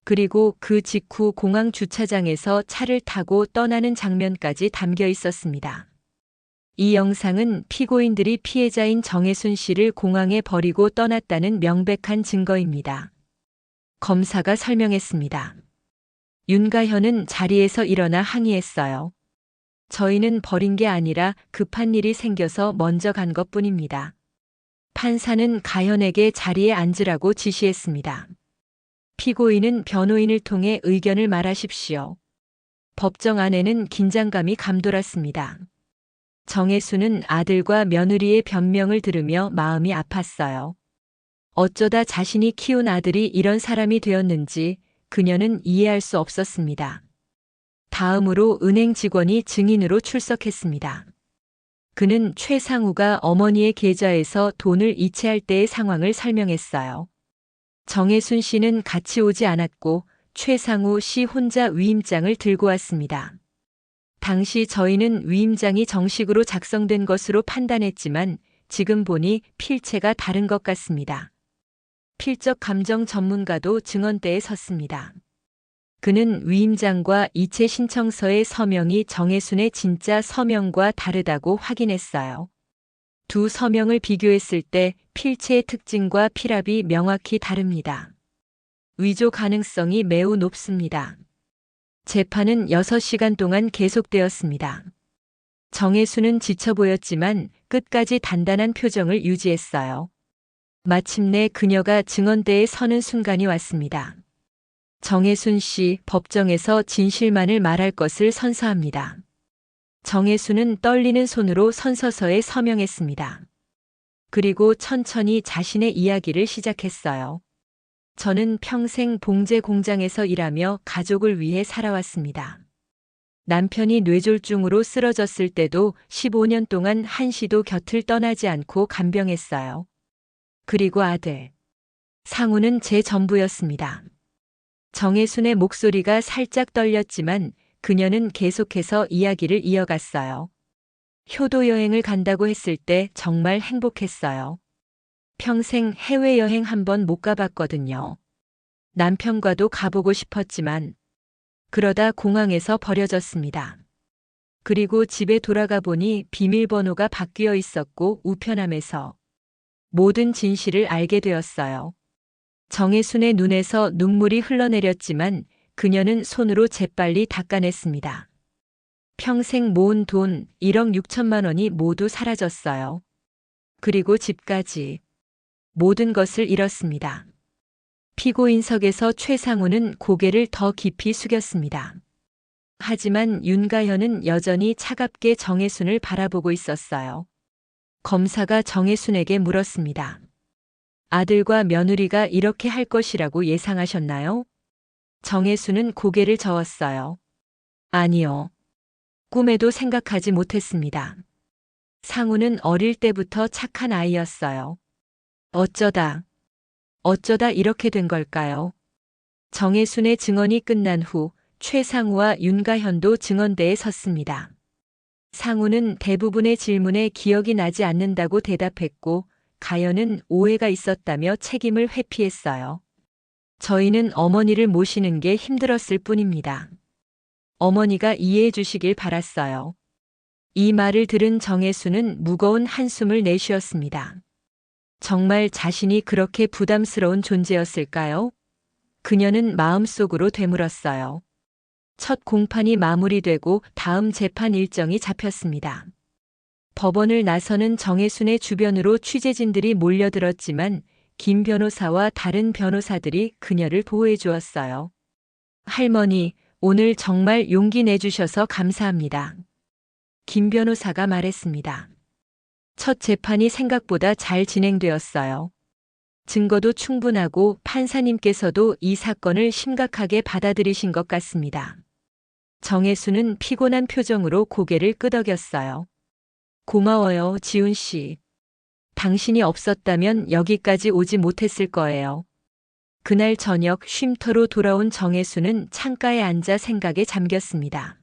그리고 그 직후 공항 주차장에서 차를 타고 떠나는 장면까지 담겨 있었습니다. 이 영상은 피고인들이 피해자인 정혜순 씨를 공항에 버리고 떠났다는 명백한 증거입니다. 검사가 설명했습니다. 윤가현은 자리에서 일어나 항의했어요. 저희는 버린 게 아니라 급한 일이 생겨서 먼저 간 것뿐입니다. 판사는 가현에게 자리에 앉으라고 지시했습니다. 피고인은 변호인을 통해 의견을 말하십시오. 법정 안에는 긴장감이 감돌았습니다. 정혜수는 아들과 며느리의 변명을 들으며 마음이 아팠어요. 어쩌다 자신이 키운 아들이 이런 사람이 되었는지 그녀는 이해할 수 없었습니다. 다음으로 은행 직원이 증인으로 출석했습니다. 그는 최상우가 어머니의 계좌에서 돈을 이체할 때의 상황을 설명했어요. 정혜순 씨는 같이 오지 않았고 최상우 씨 혼자 위임장을 들고 왔습니다. 당시 저희는 위임장이 정식으로 작성된 것으로 판단했지만 지금 보니 필체가 다른 것 같습니다. 필적 감정 전문가도 증언대에 섰습니다. 그는 위임장과 이체 신청서의 서명이 정혜순의 진짜 서명과 다르다고 확인했어요. 두 서명을 비교했을 때 필체의 특징과 필압이 명확히 다릅니다. 위조 가능성이 매우 높습니다. 재판은 6시간 동안 계속되었습니다. 정혜순은 지쳐 보였지만 끝까지 단단한 표정을 유지했어요. 마침내 그녀가 증언대에 서는 순간이 왔습니다. 정혜순 씨, 법정에서 진실만을 말할 것을 선서합니다. 정혜순은 떨리는 손으로 선서서에 서명했습니다. 그리고 천천히 자신의 이야기를 시작했어요. 저는 평생 봉제 공장에서 일하며 가족을 위해 살아왔습니다. 남편이 뇌졸중으로 쓰러졌을 때도 15년 동안 한시도 곁을 떠나지 않고 간병했어요. 그리고 아들 상우는 제 전부였습니다. 정혜순의 목소리가 살짝 떨렸지만 그녀는 계속해서 이야기를 이어갔어요. 효도 여행을 간다고 했을 때 정말 행복했어요. 평생 해외여행 한 번 못 가봤거든요. 남편과도 가보고 싶었지만 그러다 공항에서 버려졌습니다. 그리고 집에 돌아가 보니 비밀번호가 바뀌어 있었고 우편함에서 모든 진실을 알게 되었어요. 정혜순의 눈에서 눈물이 흘러내렸지만 그녀는 손으로 재빨리 닦아냈습니다. 평생 모은 돈 1억 6천만 원이 모두 사라졌어요. 그리고 집까지. 모든 것을 잃었습니다. 피고인석에서 최상우는 고개를 더 깊이 숙였습니다. 하지만 윤가현은 여전히 차갑게 정혜순을 바라보고 있었어요. 검사가 정혜순에게 물었습니다. 아들과 며느리가 이렇게 할 것이라고 예상하셨나요? 정혜순은 고개를 저었어요. 아니요. 꿈에도 생각하지 못했습니다. 상우는 어릴 때부터 착한 아이였어요. 어쩌다 이렇게 된 걸까요? 정혜순의 증언이 끝난 후 최상우와 윤가현도 증언대에 섰습니다. 상우는 대부분의 질문에 기억이 나지 않는다고 대답했고 가현은 오해가 있었다며 책임을 회피했어요. 저희는 어머니를 모시는 게 힘들었을 뿐입니다. 어머니가 이해해 주시길 바랐어요. 이 말을 들은 정혜순은 무거운 한숨을 내쉬었습니다. 정말 자신이 그렇게 부담스러운 존재였을까요? 그녀는 마음속으로 되물었어요. 첫 공판이 마무리되고 다음 재판 일정이 잡혔습니다. 법원을 나서는 정혜순의 주변으로 취재진들이 몰려들었지만 김 변호사와 다른 변호사들이 그녀를 보호해 주었어요. 할머니, 오늘 정말 용기 내주셔서 감사합니다. 김 변호사가 말했습니다. 첫 재판이 생각보다 잘 진행되었어요. 증거도 충분하고 판사님께서도 이 사건을 심각하게 받아들이신 것 같습니다. 정혜순은 피곤한 표정으로 고개를 끄덕였어요. 고마워요, 지훈 씨. 당신이 없었다면 여기까지 오지 못했을 거예요. 그날 저녁 쉼터로 돌아온 정혜순은 창가에 앉아 생각에 잠겼습니다.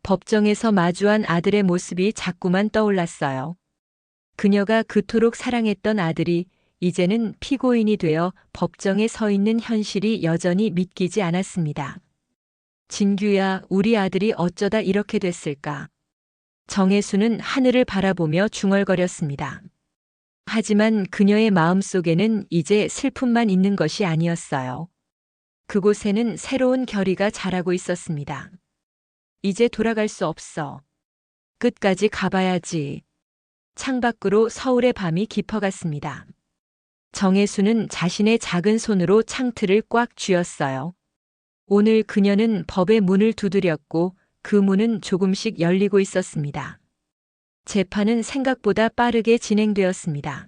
법정에서 마주한 아들의 모습이 자꾸만 떠올랐어요. 그녀가 그토록 사랑했던 아들이 이제는 피고인이 되어 법정에 서 있는 현실이 여전히 믿기지 않았습니다. 진규야, 우리 아들이 어쩌다 이렇게 됐을까? 정혜순은 하늘을 바라보며 중얼거렸습니다. 하지만 그녀의 마음속에는 이제 슬픔만 있는 것이 아니었어요. 그곳에는 새로운 결의가 자라고 있었습니다. 이제 돌아갈 수 없어. 끝까지 가봐야지. 창밖으로 서울의 밤이 깊어갔습니다. 정혜수는 자신의 작은 손으로 창틀을 꽉 쥐었어요. 오늘 그녀는 법의 문을 두드렸고 그 문은 조금씩 열리고 있었습니다. 재판은 생각보다 빠르게 진행되었습니다.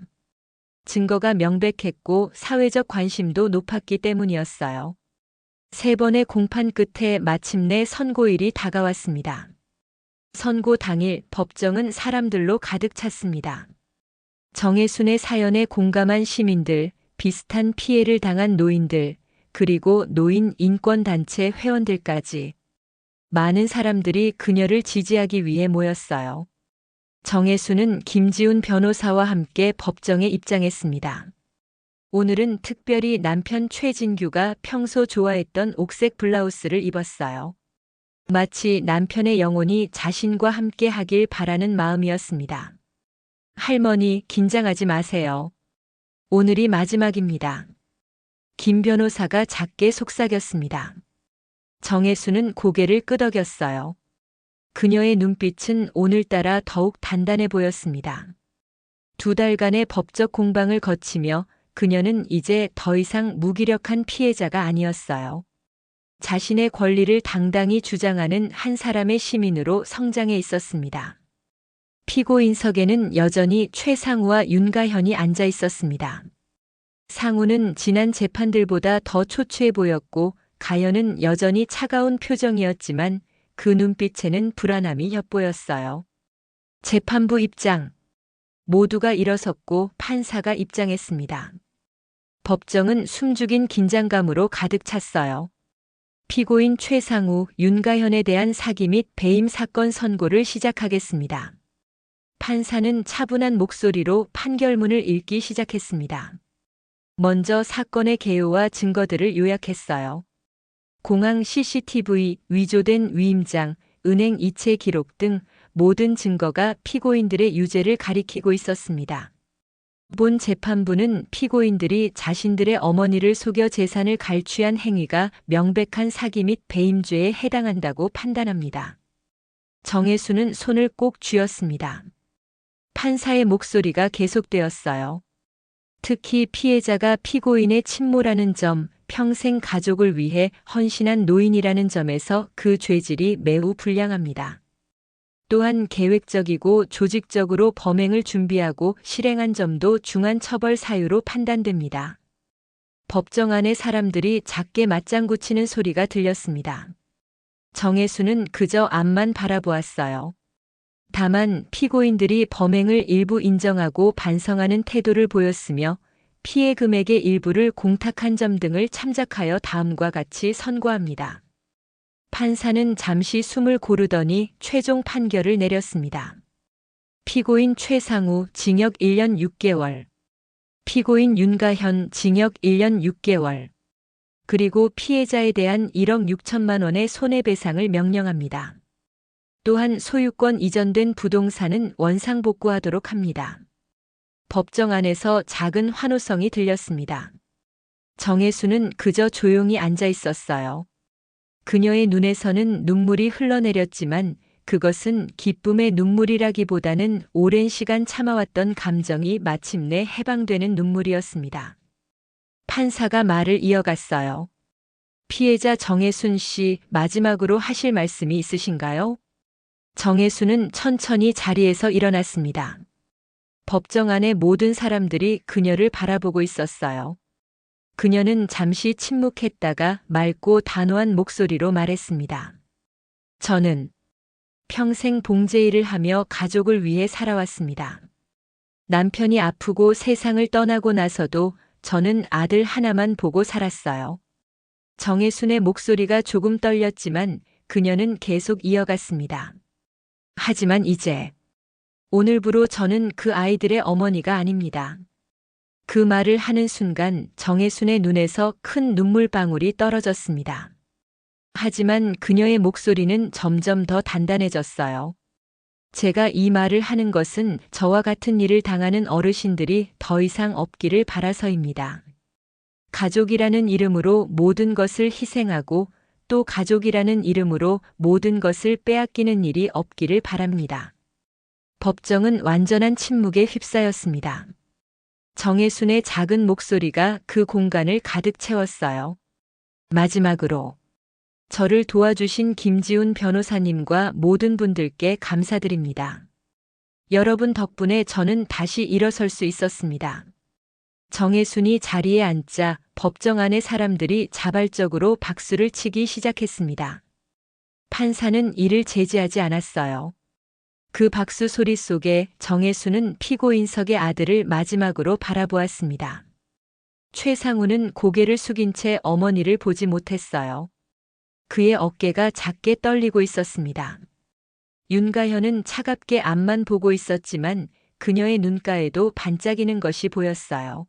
증거가 명백했고 사회적 관심도 높았기 때문이었어요. 3번의 공판 끝에 마침내 선고일이 다가왔습니다. 선고 당일 법정은 사람들로 가득 찼습니다. 정혜순의 사연에 공감한 시민들, 비슷한 피해를 당한 노인들, 그리고 노인 인권단체 회원들까지 많은 사람들이 그녀를 지지하기 위해 모였어요. 정혜순은 김지훈 변호사와 함께 법정에 입장했습니다. 오늘은 특별히 남편 최진규가 평소 좋아했던 옥색 블라우스를 입었어요. 마치 남편의 영혼이 자신과 함께 하길 바라는 마음이었습니다. 할머니, 긴장하지 마세요. 오늘이 마지막입니다. 김 변호사가 작게 속삭였습니다. 정혜수는 고개를 끄덕였어요. 그녀의 눈빛은 오늘따라 더욱 단단해 보였습니다. 2달간의 법적 공방을 거치며 그녀는 이제 더 이상 무기력한 피해자가 아니었어요. 자신의 권리를 당당히 주장하는 한 사람의 시민으로 성장해 있었습니다. 피고인석에는 여전히 최상우와 윤가현이 앉아 있었습니다. 상우는 지난 재판들보다 더 초췌해 보였고 가현은 여전히 차가운 표정이었지만 그 눈빛에는 불안함이 엿보였어요. 재판부 입장. 모두가 일어섰고 판사가 입장했습니다. 법정은 숨죽인 긴장감으로 가득 찼어요. 피고인 최상우, 윤가현에 대한 사기 및 배임 사건 선고를 시작하겠습니다. 판사는 차분한 목소리로 판결문을 읽기 시작했습니다. 먼저 사건의 개요와 증거들을 요약했어요. 공항 CCTV, 위조된 위임장, 은행 이체 기록 등 모든 증거가 피고인들의 유죄를 가리키고 있었습니다. 본 재판부는 피고인들이 자신들의 어머니를 속여 재산을 갈취한 행위가 명백한 사기 및 배임죄에 해당한다고 판단합니다. 정혜수는 손을 꼭 쥐었습니다. 판사의 목소리가 계속되었어요. 특히 피해자가 피고인의 친모라는 점, 평생 가족을 위해 헌신한 노인이라는 점에서 그 죄질이 매우 불량합니다. 또한 계획적이고 조직적으로 범행을 준비하고 실행한 점도 중한 처벌 사유로 판단됩니다. 법정 안의 사람들이 작게 맞장구 치는 소리가 들렸습니다. 정혜수는 그저 앞만 바라보았어요. 다만 피고인들이 범행을 일부 인정하고 반성하는 태도를 보였으며 피해 금액의 일부를 공탁한 점 등을 참작하여 다음과 같이 선고합니다. 판사는 잠시 숨을 고르더니 최종 판결을 내렸습니다. 피고인 최상우 징역 1년 6개월, 피고인 윤가현 징역 1년 6개월, 그리고 피해자에 대한 1억 6천만 원의 손해배상을 명령합니다. 또한 소유권 이전된 부동산은 원상복구하도록 합니다. 법정 안에서 작은 환호성이 들렸습니다. 정혜수는 그저 조용히 앉아 있었어요. 그녀의 눈에서는 눈물이 흘러내렸지만 그것은 기쁨의 눈물이라기보다는 오랜 시간 참아왔던 감정이 마침내 해방되는 눈물이었습니다. 판사가 말을 이어갔어요. 피해자 정혜순 씨, 마지막으로 하실 말씀이 있으신가요? 정혜수는 천천히 자리에서 일어났습니다. 법정 안의 모든 사람들이 그녀를 바라보고 있었어요. 그녀는 잠시 침묵했다가 맑고 단호한 목소리로 말했습니다. 저는 평생 봉제 일을 하며 가족을 위해 살아왔습니다. 남편이 아프고 세상을 떠나고 나서도 저는 아들 하나만 보고 살았어요. 정혜순의 목소리가 조금 떨렸지만 그녀는 계속 이어갔습니다. 하지만 이제, 오늘부로 저는 그 아이들의 어머니가 아닙니다. 그 말을 하는 순간 정혜순의 눈에서 큰 눈물방울이 떨어졌습니다. 하지만 그녀의 목소리는 점점 더 단단해졌어요. 제가 이 말을 하는 것은 저와 같은 일을 당하는 어르신들이 더 이상 없기를 바라서입니다. 가족이라는 이름으로 모든 것을 희생하고 또 가족이라는 이름으로 모든 것을 빼앗기는 일이 없기를 바랍니다. 법정은 완전한 침묵에 휩싸였습니다. 정혜순의 작은 목소리가 그 공간을 가득 채웠어요. 마지막으로 저를 도와주신 김지훈 변호사님과 모든 분들께 감사드립니다. 여러분 덕분에 저는 다시 일어설 수 있었습니다. 정혜순이 자리에 앉자 법정 안의 사람들이 자발적으로 박수를 치기 시작했습니다. 판사는 이를 제지하지 않았어요. 그 박수 소리 속에 정혜순은 피고인석의 아들을 마지막으로 바라보았습니다. 최상우는 고개를 숙인 채 어머니를 보지 못했어요. 그의 어깨가 작게 떨리고 있었습니다. 윤가현은 차갑게 앞만 보고 있었지만 그녀의 눈가에도 반짝이는 것이 보였어요.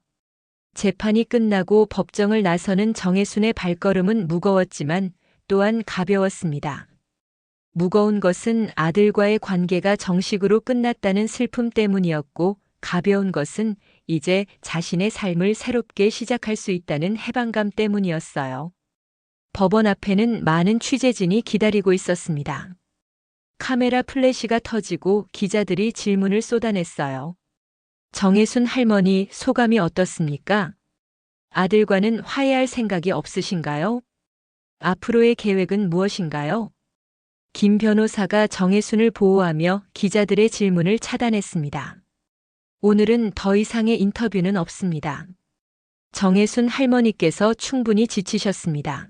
재판이 끝나고 법정을 나서는 정혜순의 발걸음은 무거웠지만 또한 가벼웠습니다. 무거운 것은 아들과의 관계가 정식으로 끝났다는 슬픔 때문이었고, 가벼운 것은 이제 자신의 삶을 새롭게 시작할 수 있다는 해방감 때문이었어요. 법원 앞에는 많은 취재진이 기다리고 있었습니다. 카메라 플래시가 터지고 기자들이 질문을 쏟아냈어요. 정혜순 할머니 소감이 어떻습니까? 아들과는 화해할 생각이 없으신가요? 앞으로의 계획은 무엇인가요? 김 변호사가 정혜순을 보호하며 기자들의 질문을 차단했습니다. 오늘은 더 이상의 인터뷰는 없습니다. 정혜순 할머니께서 충분히 지치셨습니다.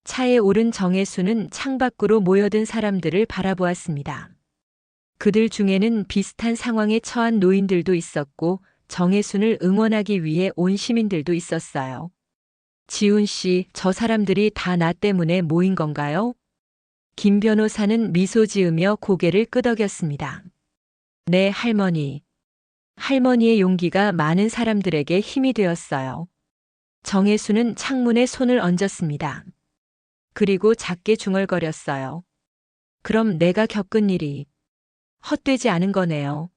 차에 오른 정혜순은 창밖으로 모여든 사람들을 바라보았습니다. 그들 중에는 비슷한 상황에 처한 노인들도 있었고 정혜순을 응원하기 위해 온 시민들도 있었어요. 지훈 씨, 저 사람들이 다 나 때문에 모인 건가요? 김 변호사는 미소 지으며 고개를 끄덕였습니다. 네, 할머니. 할머니의 용기가 많은 사람들에게 힘이 되었어요. 정혜순은 창문에 손을 얹었습니다. 그리고 작게 중얼거렸어요. 그럼 내가 겪은 일이 헛되지 않은 거네요.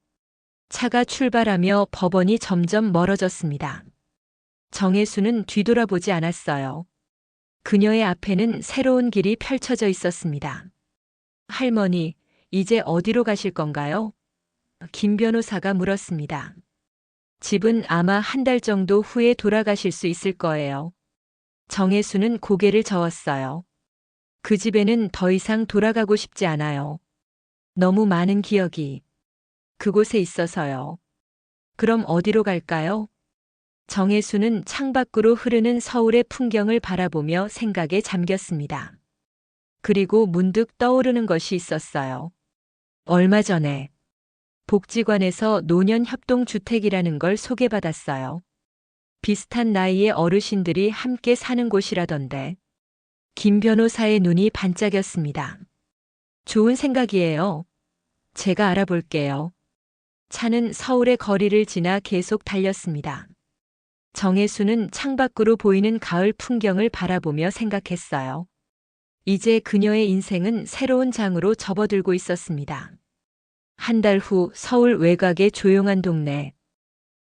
차가 출발하며 법원이 점점 멀어졌습니다. 정혜순은 뒤돌아보지 않았어요. 그녀의 앞에는 새로운 길이 펼쳐져 있었습니다. 할머니, 이제 어디로 가실 건가요? 김 변호사가 물었습니다. 집은 아마 한 달 정도 후에 돌아가실 수 있을 거예요. 정혜순은 고개를 저었어요. 그 집에는 더 이상 돌아가고 싶지 않아요. 너무 많은 기억이 그곳에 있어서요. 그럼 어디로 갈까요? 정혜순은 창밖으로 흐르는 서울의 풍경을 바라보며 생각에 잠겼습니다. 그리고 문득 떠오르는 것이 있었어요. 얼마 전에 복지관에서 노년 협동주택이라는 걸 소개받았어요. 비슷한 나이의 어르신들이 함께 사는 곳이라던데. 김 변호사의 눈이 반짝였습니다. 좋은 생각이에요. 제가 알아볼게요. 차는 서울의 거리를 지나 계속 달렸습니다. 정혜순은 창밖으로 보이는 가을 풍경을 바라보며 생각했어요. 이제 그녀의 인생은 새로운 장으로 접어들고 있었습니다. 한 달 후 서울 외곽의 조용한 동네.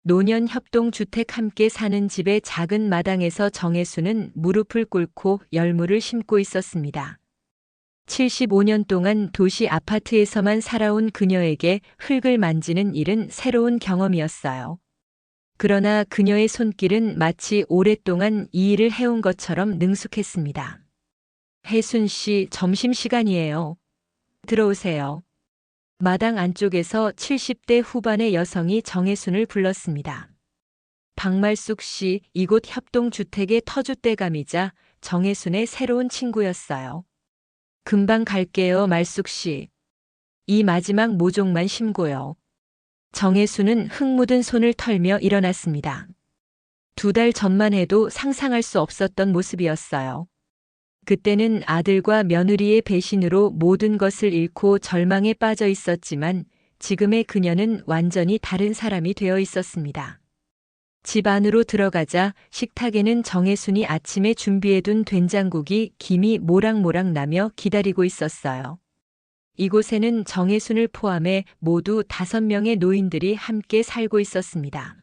노년 협동주택 함께 사는 집의 작은 마당에서 정혜순은 무릎을 꿇고 열무를 심고 있었습니다. 75년 동안 도시 아파트에서만 살아온 그녀에게 흙을 만지는 일은 새로운 경험이었어요. 그러나 그녀의 손길은 마치 오랫동안 이 일을 해온 것처럼 능숙했습니다. 혜순 씨, 점심시간이에요. 들어오세요. 마당 안쪽에서 70대 후반의 여성이 정혜순을 불렀습니다. 박말숙 씨, 이곳 협동주택의 터줏대감이자 정혜순의 새로운 친구였어요. 금방 갈게요, 말숙 씨. 이 마지막 모종만 심고요. 정혜순은 흙 묻은 손을 털며 일어났습니다. 2달 전만 해도 상상할 수 없었던 모습이었어요. 그때는 아들과 며느리의 배신으로 모든 것을 잃고 절망에 빠져 있었지만 지금의 그녀는 완전히 다른 사람이 되어 있었습니다. 집 안으로 들어가자 식탁에는 정혜순이 아침에 준비해둔 된장국이 김이 모락모락 나며 기다리고 있었어요. 이곳에는 정혜순을 포함해 모두 5명의 노인들이 함께 살고 있었습니다.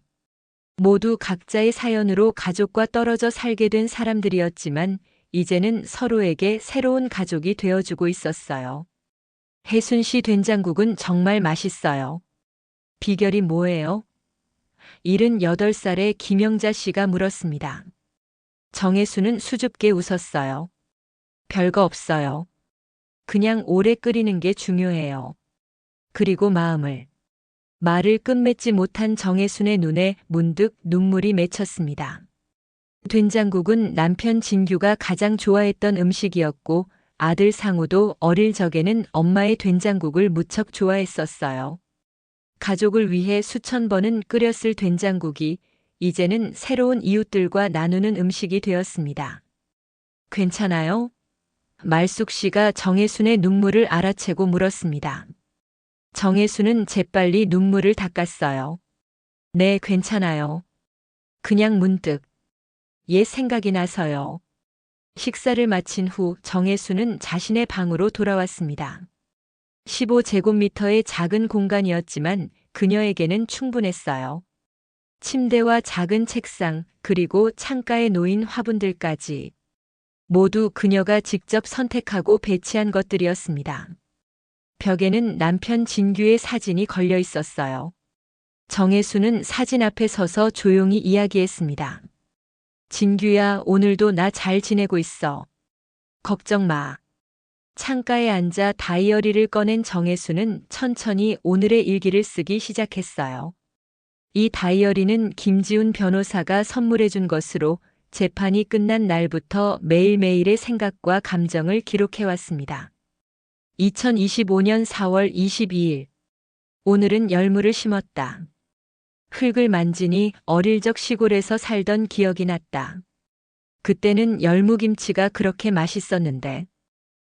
모두 각자의 사연으로 가족과 떨어져 살게 된 사람들이었지만 이제는 서로에게 새로운 가족이 되어주고 있었어요. 혜순 씨 된장국은 정말 맛있어요. 비결이 뭐예요? 78살의 김영자 씨가 물었습니다. 정혜수는 수줍게 웃었어요. 별거 없어요. 그냥 오래 끓이는 게 중요해요. 그리고 말을 끝맺지 못한 정혜순의 눈에 문득 눈물이 맺혔습니다. 된장국은 남편 진규가 가장 좋아했던 음식이었고 아들 상우도 어릴 적에는 엄마의 된장국을 무척 좋아했었어요. 가족을 위해 수천 번은 끓였을 된장국이 이제는 새로운 이웃들과 나누는 음식이 되었습니다. 괜찮아요? 말숙 씨가 정혜순의 눈물을 알아채고 물었습니다. 정혜순은 재빨리 눈물을 닦았어요. 네, 괜찮아요. 그냥 문득 옛 생각이 나서요. 식사를 마친 후 정혜순은 자신의 방으로 돌아왔습니다. 15제곱미터의 작은 공간이었지만 그녀에게는 충분했어요. 침대와 작은 책상, 그리고 창가에 놓인 화분들까지 모두 그녀가 직접 선택하고 배치한 것들이었습니다. 벽에는 남편 진규의 사진이 걸려 있었어요. 정혜수는 사진 앞에 서서 조용히 이야기했습니다. 진규야, 오늘도 나 잘 지내고 있어. 걱정 마. 창가에 앉아 다이어리를 꺼낸 정혜수는 천천히 오늘의 일기를 쓰기 시작했어요. 이 다이어리는 김지훈 변호사가 선물해 준 것으로 재판이 끝난 날부터 매일매일의 생각과 감정을 기록해왔습니다. 2025년 4월 22일. 오늘은 열무를 심었다. 흙을 만지니 어릴 적 시골에서 살던 기억이 났다. 그때는 열무김치가 그렇게 맛있었는데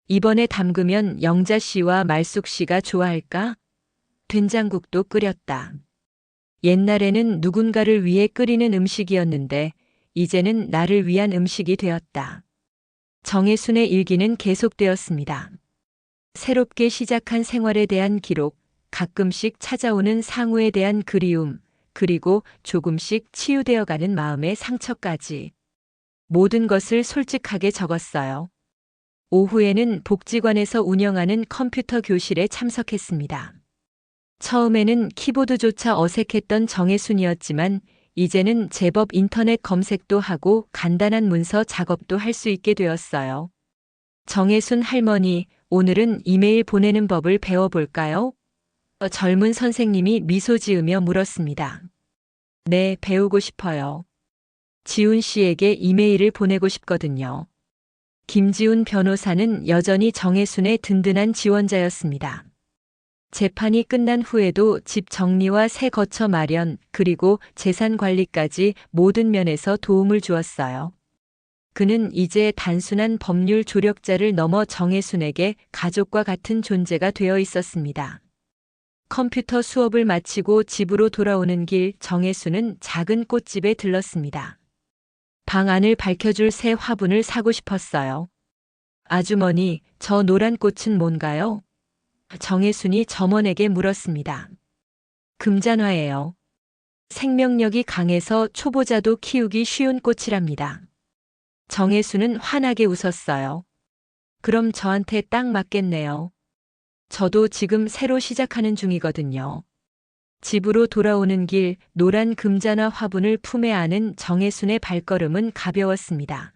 이번에 담그면 영자 씨와 말숙 씨가 좋아할까? 된장국도 끓였다. 옛날에는 누군가를 위해 끓이는 음식이었는데 이제는 나를 위한 음식이 되었다. 정혜순의 일기는 계속되었습니다. 새롭게 시작한 생활에 대한 기록, 가끔씩 찾아오는 상우에 대한 그리움, 그리고 조금씩 치유되어가는 마음의 상처까지. 모든 것을 솔직하게 적었어요. 오후에는 복지관에서 운영하는 컴퓨터 교실에 참석했습니다. 처음에는 키보드조차 어색했던 정혜순이었지만 이제는 제법 인터넷 검색도 하고 간단한 문서 작업도 할 수 있게 되었어요. 정혜순 할머니, 오늘은 이메일 보내는 법을 배워볼까요? 젊은 선생님이 미소 지으며 물었습니다. 네, 배우고 싶어요. 지훈 씨에게 이메일을 보내고 싶거든요. 김지훈 변호사는 여전히 정혜순의 든든한 지원자였습니다. 재판이 끝난 후에도 집 정리와 새 거처 마련, 그리고 재산 관리까지 모든 면에서 도움을 주었어요. 그는 이제 단순한 법률 조력자를 넘어 정혜순에게 가족과 같은 존재가 되어 있었습니다. 컴퓨터 수업을 마치고 집으로 돌아오는 길 정혜순은 작은 꽃집에 들렀습니다. 방 안을 밝혀줄 새 화분을 사고 싶었어요. 아주머니, 저 노란 꽃은 뭔가요? 정혜순이 점원에게 물었습니다. 금잔화예요. 생명력이 강해서 초보자도 키우기 쉬운 꽃이랍니다. 정혜순은 환하게 웃었어요. 그럼 저한테 딱 맞겠네요. 저도 지금 새로 시작하는 중이거든요. 집으로 돌아오는 길 노란 금잔화 화분을 품에 안은 정혜순의 발걸음은 가벼웠습니다.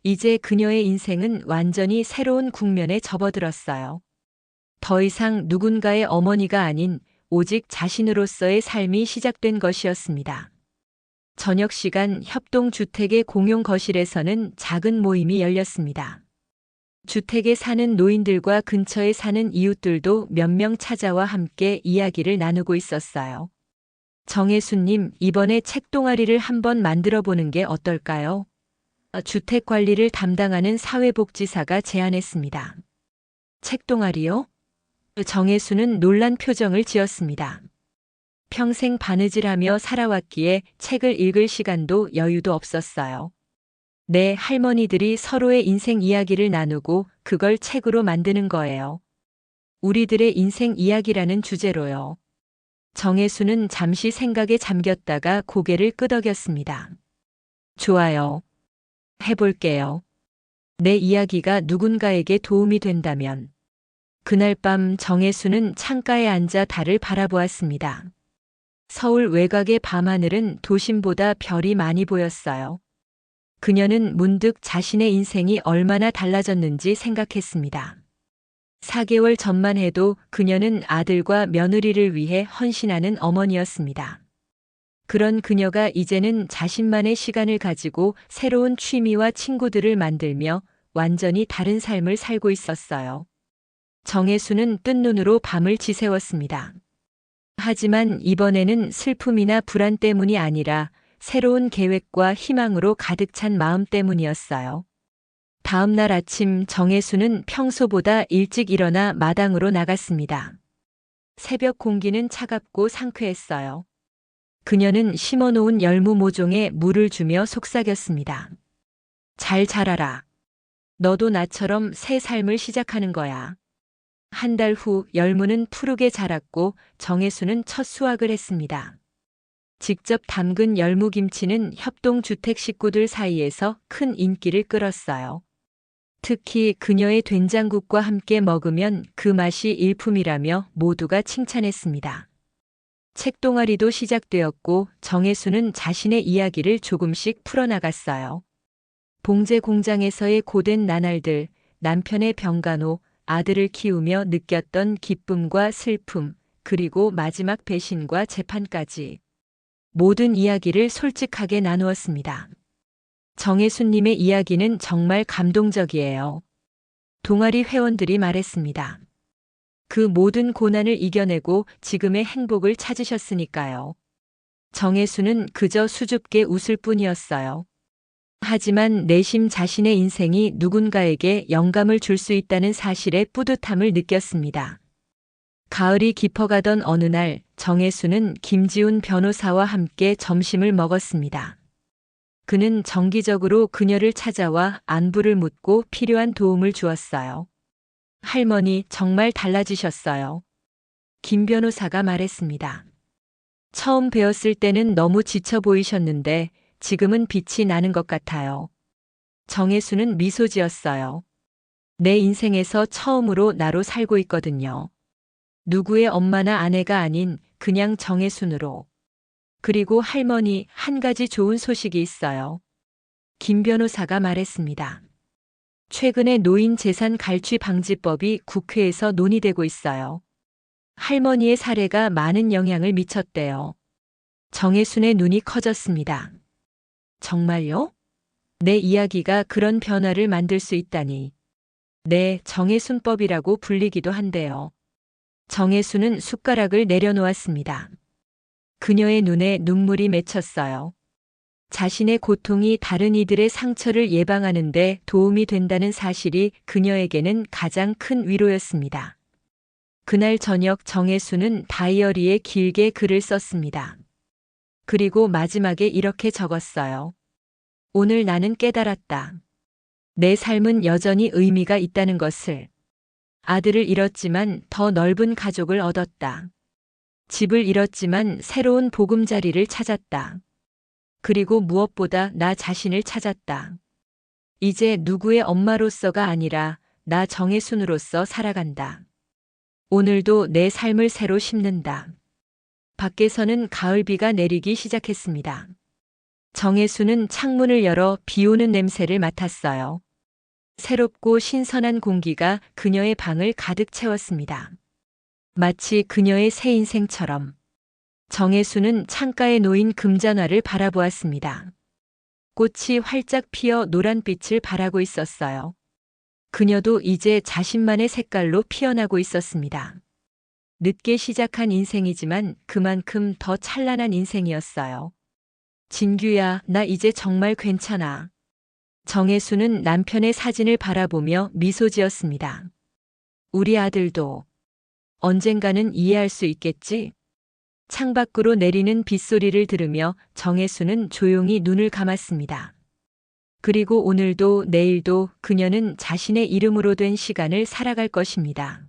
이제 그녀의 인생은 완전히 새로운 국면에 접어들었어요. 더 이상 누군가의 어머니가 아닌 오직 자신으로서의 삶이 시작된 것이었습니다. 저녁 시간 협동주택의 공용 거실에서는 작은 모임이 열렸습니다. 주택에 사는 노인들과 근처에 사는 이웃들도 몇 명 찾아와 함께 이야기를 나누고 있었어요. 정혜순님, 이번에 책 동아리를 한번 만들어 보는 게 어떨까요? 주택 관리를 담당하는 사회복지사가 제안했습니다. 책 동아리요? 정혜순은 놀란 표정을 지었습니다. 평생 바느질하며 살아왔기에 책을 읽을 시간도 여유도 없었어요. 네, 할머니들이 서로의 인생 이야기를 나누고 그걸 책으로 만드는 거예요. 우리들의 인생 이야기라는 주제로요. 정혜수는 잠시 생각에 잠겼다가 고개를 끄덕였습니다. 좋아요. 해볼게요. 내 이야기가 누군가에게 도움이 된다면. 그날 밤 정혜수는 창가에 앉아 달을 바라보았습니다. 서울 외곽의 밤하늘은 도심보다 별이 많이 보였어요. 그녀는 문득 자신의 인생이 얼마나 달라졌는지 생각했습니다. 4개월 전만 해도 그녀는 아들과 며느리를 위해 헌신하는 어머니였습니다. 그런 그녀가 이제는 자신만의 시간을 가지고 새로운 취미와 친구들을 만들며 완전히 다른 삶을 살고 있었어요. 정혜수는 뜬 눈으로 밤을 지새웠습니다. 하지만 이번에는 슬픔이나 불안 때문이 아니라 새로운 계획과 희망으로 가득 찬 마음 때문이었어요. 다음 날 아침 정혜수는 평소보다 일찍 일어나 마당으로 나갔습니다. 새벽 공기는 차갑고 상쾌했어요. 그녀는 심어놓은 열무 모종에 물을 주며 속삭였습니다. 잘 자라라. 너도 나처럼 새 삶을 시작하는 거야. 한 달 후 열무는 푸르게 자랐고 정혜수는 첫 수확을 했습니다. 직접 담근 열무김치는 협동주택 식구들 사이에서 큰 인기를 끌었어요. 특히 그녀의 된장국과 함께 먹으면 그 맛이 일품이라며 모두가 칭찬했습니다. 책동아리도 시작되었고 정혜수는 자신의 이야기를 조금씩 풀어나갔어요. 봉제 공장에서의 고된 나날들, 남편의 병간호, 아들을 키우며 느꼈던 기쁨과 슬픔, 그리고 마지막 배신과 재판까지 모든 이야기를 솔직하게 나누었습니다. 정혜수님의 이야기는 정말 감동적이에요. 동아리 회원들이 말했습니다. 그 모든 고난을 이겨내고 지금의 행복을 찾으셨으니까요. 정혜수는 그저 수줍게 웃을 뿐이었어요. 하지만 내심 자신의 인생이 누군가에게 영감을 줄 수 있다는 사실에 뿌듯함을 느꼈습니다. 가을이 깊어가던 어느 날 정혜수는 김지훈 변호사와 함께 점심을 먹었습니다. 그는 정기적으로 그녀를 찾아와 안부를 묻고 필요한 도움을 주었어요. 할머니, 정말 달라지셨어요. 김 변호사가 말했습니다. 처음 뵈었을 때는 너무 지쳐 보이셨는데 지금은 빛이 나는 것 같아요. 정혜수는 미소 지었어요. 내 인생에서 처음으로 나로 살고 있거든요. 누구의 엄마나 아내가 아닌 그냥 정혜순으로. 그리고 할머니, 한 가지 좋은 소식이 있어요. 김 변호사가 말했습니다. 최근에 노인 재산 갈취 방지법이 국회에서 논의되고 있어요. 할머니의 사례가 많은 영향을 미쳤대요. 정혜순의 눈이 커졌습니다. 정말요? 내 이야기가 그런 변화를 만들 수 있다니. 네, 정혜순법이라고 불리기도 한데요. 정혜순은 숟가락을 내려놓았습니다. 그녀의 눈에 눈물이 맺혔어요. 자신의 고통이 다른 이들의 상처를 예방하는 데 도움이 된다는 사실이 그녀에게는 가장 큰 위로였습니다. 그날 저녁 정혜수는 다이어리에 길게 글을 썼습니다. 그리고 마지막에 이렇게 적었어요. 오늘 나는 깨달았다. 내 삶은 여전히 의미가 있다는 것을. 아들을 잃었지만 더 넓은 가족을 얻었다. 집을 잃었지만 새로운 보금자리를 찾았다. 그리고 무엇보다 나 자신을 찾았다. 이제 누구의 엄마로서가 아니라 나 정혜순으로서 살아간다. 오늘도 내 삶을 새로 심는다. 밖에서는 가을비가 내리기 시작했습니다. 정혜순은 창문을 열어 비 오는 냄새를 맡았어요. 새롭고 신선한 공기가 그녀의 방을 가득 채웠습니다. 마치 그녀의 새 인생처럼. 정혜수는 창가에 놓인 금잔화를 바라보았습니다. 꽃이 활짝 피어 노란빛을 발하고 있었어요. 그녀도 이제 자신만의 색깔로 피어나고 있었습니다. 늦게 시작한 인생이지만 그만큼 더 찬란한 인생이었어요. 진규야, 나 이제 정말 괜찮아. 정혜수는 남편의 사진을 바라보며 미소 지었습니다. 우리 아들도 언젠가는 이해할 수 있겠지? 창밖으로 내리는 빗소리를 들으며 정혜수는 조용히 눈을 감았습니다. 그리고 오늘도 내일도 그녀는 자신의 이름으로 된 시간을 살아갈 것입니다.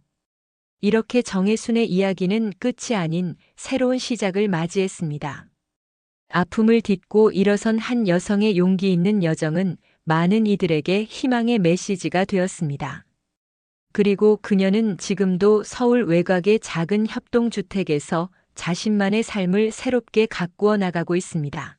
이렇게 정혜순의 이야기는 끝이 아닌 새로운 시작을 맞이했습니다. 아픔을 딛고 일어선 한 여성의 용기 있는 여정은 많은 이들에게 희망의 메시지가 되었습니다. 그리고 그녀는 지금도 서울 외곽의 작은 협동주택에서 자신만의 삶을 새롭게 가꾸어 나가고 있습니다.